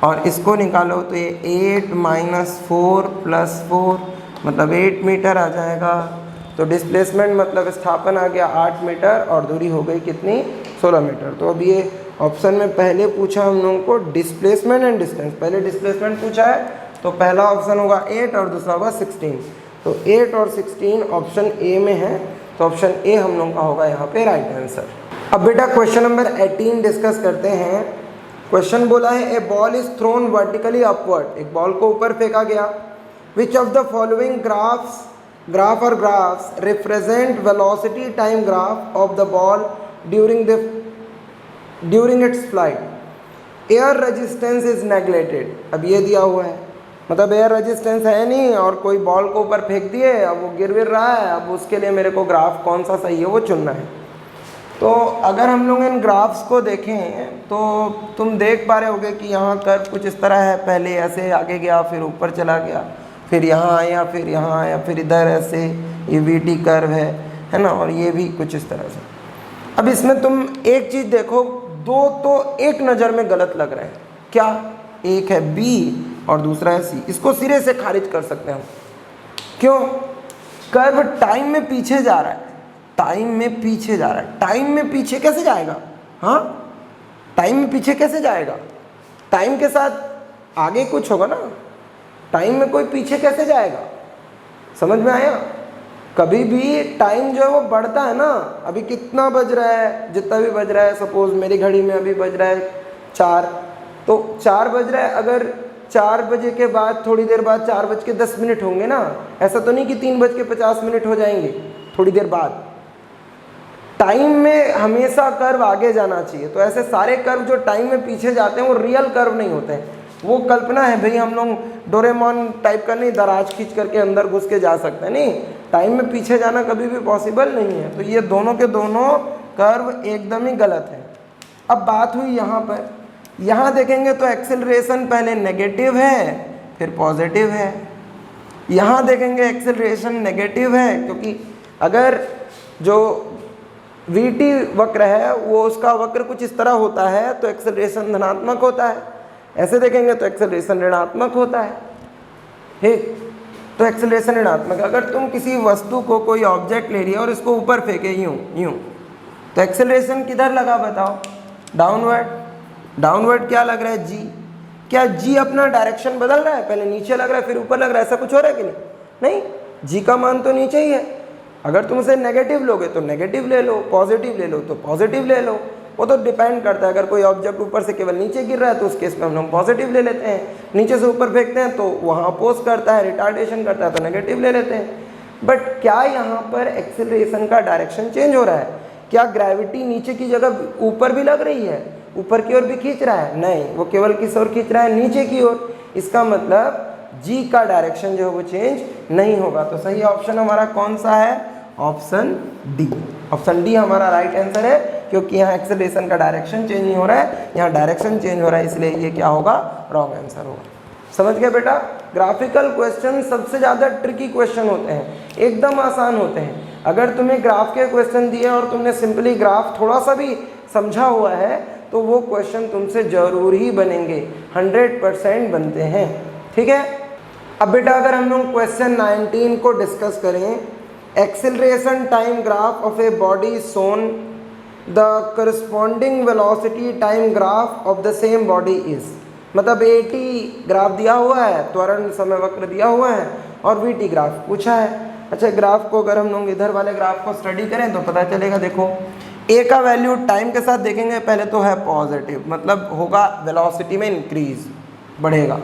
और इसको निकालो तो ये 8 - 4 + 4 मतलब 8 मीटर आ जाएगा। तो डिस्प्लेसमेंट मतलब विस्थापन आ गया 8 मीटर और दूरी हो गई कितनी 16 मीटर। तो अब ये ऑप्शन में पहले पूछा हम लोगों को डिस्प्लेसमेंट एंड डिस्टेंस, पहले डिस्प्लेसमेंट पूछा है तो पहला ऑप्शन होगा 8 और दूसरा होगा 16। तो 8 और 16 ऑप्शन ए में है, तो ऑप्शन ए हम लोगों का होगा यहाँ पे राइट आंसर। अब बेटा क्वेश्चन नंबर 18 डिस्कस करते हैं। क्वेश्चन बोला है a ball is thrown vertically upward, एक बॉल को ऊपर फेंका गया। Which of the following graphs represent velocity time graph of the ball during its flight. Air resistance is neglected. अब ये दिया हुआ है, मतलब एयर रेजिस्टेंस है नहीं और कोई बॉल को ऊपर फेंक दिए, अब वो गिर रहा है, अब उसके लिए मेरे को ग्राफ कौन सा सही है वो चुनना है। तो अगर हम लोग इन ग्राफ्स को देखें तो तुम देख पा रहे होगे कि यहाँ कर्व कुछ इस तरह है, पहले ऐसे आगे गया फिर ऊपर चला गया, फिर यहाँ आया, फिर यहाँ आया, फिर इधर ऐसे ये VT कर्व है ना, और ये भी कुछ इस तरह से। अब इसमें तुम एक चीज़ देखो, दो तो एक नज़र में गलत लग रहे हैं। क्या? एक है B और दूसरा है C। इसको सिरे से खारिज कर सकते हैं हम। क्यों? कर्व टाइम में पीछे जा रहा है, टाइम में पीछे जा रहा है। टाइम में पीछे कैसे जाएगा? हाँ, टाइम में पीछे कैसे जाएगा? टाइम के साथ आगे कुछ होगा ना, टाइम में कोई पीछे कैसे जाएगा? समझ में आया? कभी भी टाइम जो है वो बढ़ता है ना। अभी कितना बज रहा है, जितना भी बज रहा है, सपोज मेरी घड़ी में अभी बज रहा है 4, तो 4 बज रहा है। अगर 4 बजे के बाद थोड़ी देर बाद 4:10 होंगे ना, ऐसा तो नहीं कि 3:50 हो जाएंगे थोड़ी देर बाद। टाइम में हमेशा कर्व आगे जाना चाहिए। तो ऐसे सारे कर्व जो टाइम में पीछे जाते हैं वो रियल कर्व नहीं होते हैं, वो कल्पना है भाई। हम लोग डोरेमोन टाइप का नहीं, दराज खींच करके अंदर घुस के जा सकते हैं, नहीं, टाइम में पीछे जाना कभी भी पॉसिबल नहीं है। तो ये दोनों के दोनों कर्व एकदम ही गलत है। अब बात हुई यहाँ पर, यहाँ देखेंगे तो एक्सेलरेशन पहले नेगेटिव है फिर पॉजिटिव है। यहाँ देखेंगे एक्सेलरेशन नेगेटिव है, क्योंकि अगर जो VT वक्र है वो उसका वक्र कुछ इस तरह होता है तो एक्सेलरेशन धनात्मक होता है, ऐसे देखेंगे तो एक्सेलरेशन ऋणात्मक होता है। ठीक, तो एक्सेलरेशन ऋणात्मक। अगर तुम किसी वस्तु को, कोई ऑब्जेक्ट ले लिया और इसको ऊपर फेंके यूं यूं, तो एक्सेलरेशन किधर लगा बताओ? डाउनवर्ड। डाउनवर्ड क्या लग रहा है? G। क्या G अपना डायरेक्शन बदल रहा है? पहले नीचे लग रहा है फिर ऊपर लग रहा है, ऐसा कुछ हो रहा है कि नहीं? नहीं, G का मान तो नीचे ही है। अगर तुम उसे नेगेटिव लोगे तो नेगेटिव ले लो, पॉजिटिव ले लो तो पॉजिटिव ले लो, वो तो डिपेंड करता है। अगर कोई ऑब्जेक्ट ऊपर से केवल नीचे गिर रहा है तो उस केस में हम लोग पॉजिटिव ले लेते हैं, नीचे से ऊपर फेंकते हैं तो वहाँ अपोज करता है, रिटार्डेशन करता है तो नेगेटिव ले लेते हैं। बट क्या यहाँ पर एक्सेलरेशन का डायरेक्शन चेंज हो रहा है? क्या ग्रेविटी नीचे की जगह ऊपर भी लग रही है, ऊपर की ओर भी खींच रहा है? नहीं, वो केवल किस ओर खींच रहा है? नीचे की ओर। इसका मतलब G का डायरेक्शन जो है वो चेंज नहीं होगा। तो सही ऑप्शन हमारा कौन सा है? Option D. ऑप्शन डी हमारा राइट आंसर है, क्योंकि यहाँ एक्सेलरेशन का डायरेक्शन चेंज नहीं हो रहा है, यहाँ डायरेक्शन चेंज हो रहा है, इसलिए ये क्या होगा? रॉन्ग आंसर होगा। समझ गए बेटा? ग्राफिकल क्वेश्चन सबसे ज़्यादा ट्रिकी क्वेश्चन होते हैं, एकदम आसान होते हैं। अगर तुम्हें ग्राफ के क्वेश्चन दिए और तुमने सिंपली ग्राफ थोड़ा सा भी समझा हुआ है तो वो क्वेश्चन तुमसे जरूर ही बनेंगे, 100% बनते हैं। ठीक है, अब बेटा अगर हम लोग क्वेश्चन 19 को डिस्कस करें, acceleration time graph of a body shown the corresponding velocity time graph of the same body is. मतलब AT ग्राफ दिया हुआ है, त्वरण समय वक्र दिया हुआ है और VT ग्राफ पूछा है। अच्छा, ग्राफ को अगर हम लोग इधर वाले ग्राफ को स्टडी करें तो पता चलेगा। देखो, A का वैल्यू टाइम के साथ देखेंगे, पहले तो है पॉजिटिव, मतलब होगा वेलोसिटी में इंक्रीज, बढ़ेगा।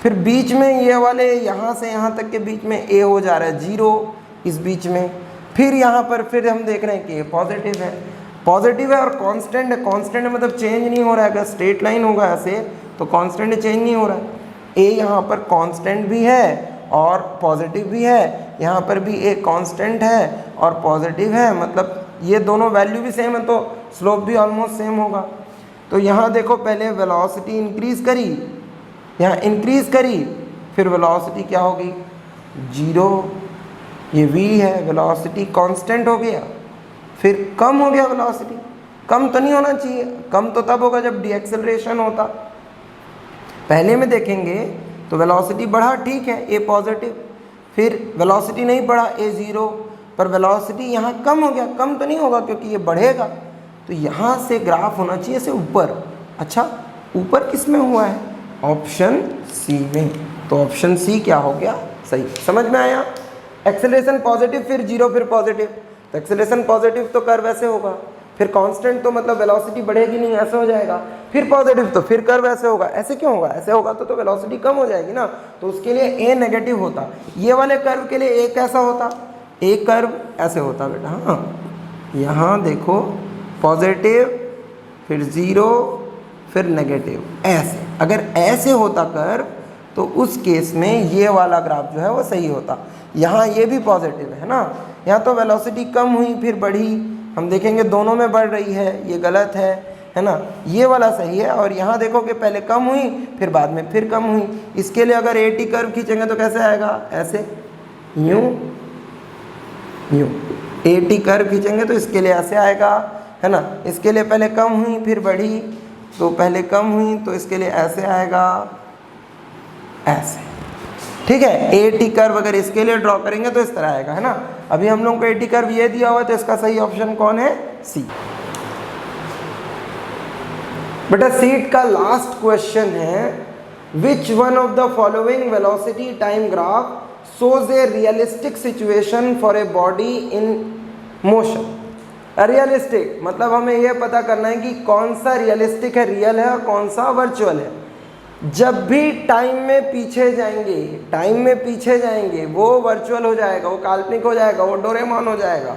फिर बीच में ये वाले यहाँ से यहाँ तक के बीच में A हो जा रहा है 0 इस बीच में। फिर यहाँ पर फिर हम देख रहे हैं कि ये पॉजिटिव है और कांस्टेंट है। कांस्टेंट मतलब चेंज नहीं हो रहा है। अगर स्ट्रेट लाइन होगा ऐसे तो कांस्टेंट चेंज नहीं हो रहा है। ए यहाँ पर कांस्टेंट भी है और पॉजिटिव भी है, यहाँ पर भी ए कांस्टेंट है और पॉजिटिव है, मतलब ये दोनों वैल्यू भी सेम है तो स्लोप भी ऑलमोस्ट सेम होगा। तो यहाँ देखो पहले वेलोसिटी इंक्रीज करी, यहाँ इंक्रीज करी, फिर वेलोसिटी क्या होगी 0, ये v है, वेलोसिटी कांस्टेंट हो गया, फिर कम हो गया वेलोसिटी। कम तो नहीं होना चाहिए, कम तो तब होगा जब डीएक्सेलरेशन होता। पहले में देखेंगे तो वेलोसिटी बढ़ा, ठीक है, ए पॉजिटिव, फिर वेलोसिटी नहीं बढ़ा, ए 0, पर वेलोसिटी यहाँ कम हो गया। कम तो नहीं होगा क्योंकि ये बढ़ेगा, तो यहाँ से ग्राफ होना चाहिए से ऊपर। अच्छा, ऊपर किस में हुआ है? ऑप्शन सी में। तो ऑप्शन सी क्या हो गया? सही। समझ में आया? एक्सेलरेशन पॉजिटिव फिर 0 फिर पॉजिटिव, तो एक्सेलरेशन पॉजिटिव तो कर्व ऐसे होगा, फिर कांस्टेंट तो मतलब वेलोसिटी बढ़ेगी नहीं, ऐसे हो जाएगा, फिर पॉजिटिव तो फिर कर्व ऐसे होगा। ऐसे क्यों होगा? ऐसे होगा तो वेलोसिटी कम हो जाएगी ना, तो उसके लिए ए नेगेटिव होता। ये वाले कर्व के लिए ए कैसा होता? ए कर्व ऐसे होता बेटा। हाँ, यहाँ देखो पॉजिटिव फिर 0 फिर नेगेटिव, ऐसे। अगर ऐसे होता कर्व तो उस केस में ये वाला ग्राफ जो है वो सही होता। यहाँ ये भी पॉजिटिव है ना, यहाँ तो वेलोसिटी कम हुई फिर बढ़ी, हम देखेंगे दोनों में बढ़ रही है, ये गलत है ना, ये वाला सही है। और यहाँ देखो कि पहले कम हुई फिर बाद में फिर कम हुई। इसके लिए अगर एटी कर्व खींचेंगे तो कैसे आएगा? ऐसे, यूँ यूँ। एटी कर्व खींचेंगे तो इसके लिए ऐसे आएगा, है ना। इसके लिए पहले कम हुई फिर बढ़ी, तो पहले कम हुई तो इसके लिए ऐसे आएगा, ऐसे, ठीक है। एटी कर्व अगर इसके लिए ड्रॉ करेंगे तो इस तरह आएगा, है ना। अभी हम लोग को एटी कर्व ये दिया हुआ है तो इसका सही ऑप्शन कौन है? सी। बेटा सीट का लास्ट क्वेश्चन है, which one of the following velocity time graph shows a realistic situation for a body in motion। Realistic मतलब हमें यह पता करना है कि कौन सा रियलिस्टिक है, रियल है, और कौन सा वर्चुअल है। जब भी टाइम में पीछे जाएंगे वो वर्चुअल हो जाएगा, वो काल्पनिक हो जाएगा, वो डोरेमोन हो जाएगा,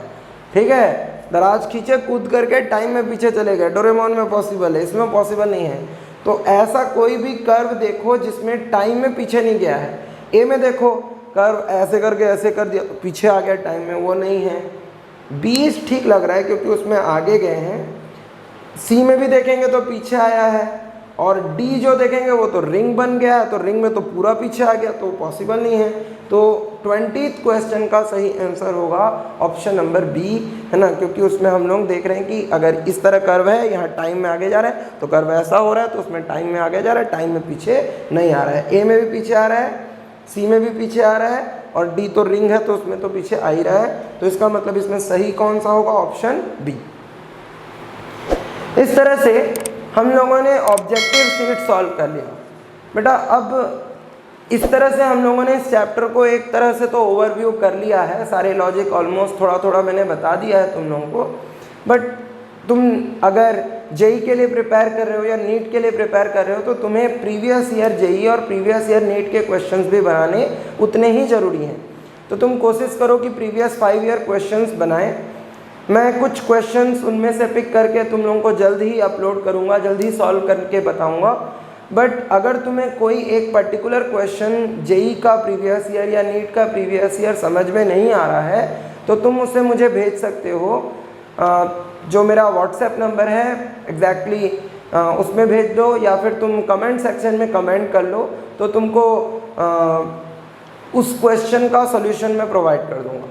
ठीक है। दराज खींचे कूद करके टाइम में पीछे चले गए, डोरेमोन में पॉसिबल है, इसमें पॉसिबल नहीं है। तो ऐसा कोई भी कर्व देखो जिसमें टाइम में पीछे नहीं गया है। ए में देखो कर्व ऐसे करके ऐसे कर दिया तो पीछे आ गया टाइम में, वो नहीं है। बी ठीक लग रहा है क्योंकि उसमें आगे गए हैं। सी में भी देखेंगे तो पीछे आया है, और डी जो देखेंगे वो तो रिंग बन गया है, तो रिंग में तो पूरा पीछे आ गया, तो पॉसिबल नहीं है। तो 20th क्वेश्चन का सही आंसर होगा ऑप्शन नंबर बी, है ना, क्योंकि उसमें हम लोग देख रहे हैं कि अगर इस तरह कर्व है, यहाँ टाइम में आगे जा रहा है, तो कर्व ऐसा हो रहा है तो उसमें टाइम में आगे जा रहा है, टाइम में पीछे नहीं आ रहा है। ए में भी पीछे आ रहा है, सी में भी पीछे आ रहा है, और डी तो रिंग है तो उसमें तो पीछे आ ही रहा है। तो इसका मतलब इसमें सही कौन सा होगा? Option B. इस तरह से हम लोगों ने ऑब्जेक्टिव सीट सॉल्व कर लिया बेटा। अब इस तरह से हम लोगों ने इस चैप्टर को एक तरह से तो ओवरव्यू कर लिया है, सारे लॉजिक ऑलमोस्ट थोड़ा थोड़ा मैंने बता दिया है तुम लोगों को। बट तुम अगर जेई के लिए प्रिपेयर कर रहे हो या नीट के लिए प्रिपेयर कर रहे हो तो तुम्हें प्रीवियस ईयर जेई और प्रीवियस ईयर नीट के क्वेश्चंस भी बनाने उतने ही ज़रूरी हैं। तो तुम कोशिश करो कि प्रीवियस 5 ईयर क्वेश्चंस बनाएं। मैं कुछ क्वेश्चंस उनमें से पिक करके तुम लोगों को जल्द ही अपलोड करूँगा, जल्द ही सॉल्व करके बताऊँगा। बट अगर तुम्हें कोई एक पर्टिकुलर क्वेश्चन जेई का प्रीवियस ईयर या नीट का प्रीवियस ईयर समझ में नहीं आ रहा है तो तुम उसे मुझे भेज सकते हो। जो मेरा व्हाट्सएप नंबर है एग्जैक्टली उसमें भेज दो, या फिर तुम कमेंट सेक्शन में कमेंट कर लो, तो तुमको उस क्वेश्चन का सॉल्यूशन मैं प्रोवाइड कर दूंगा।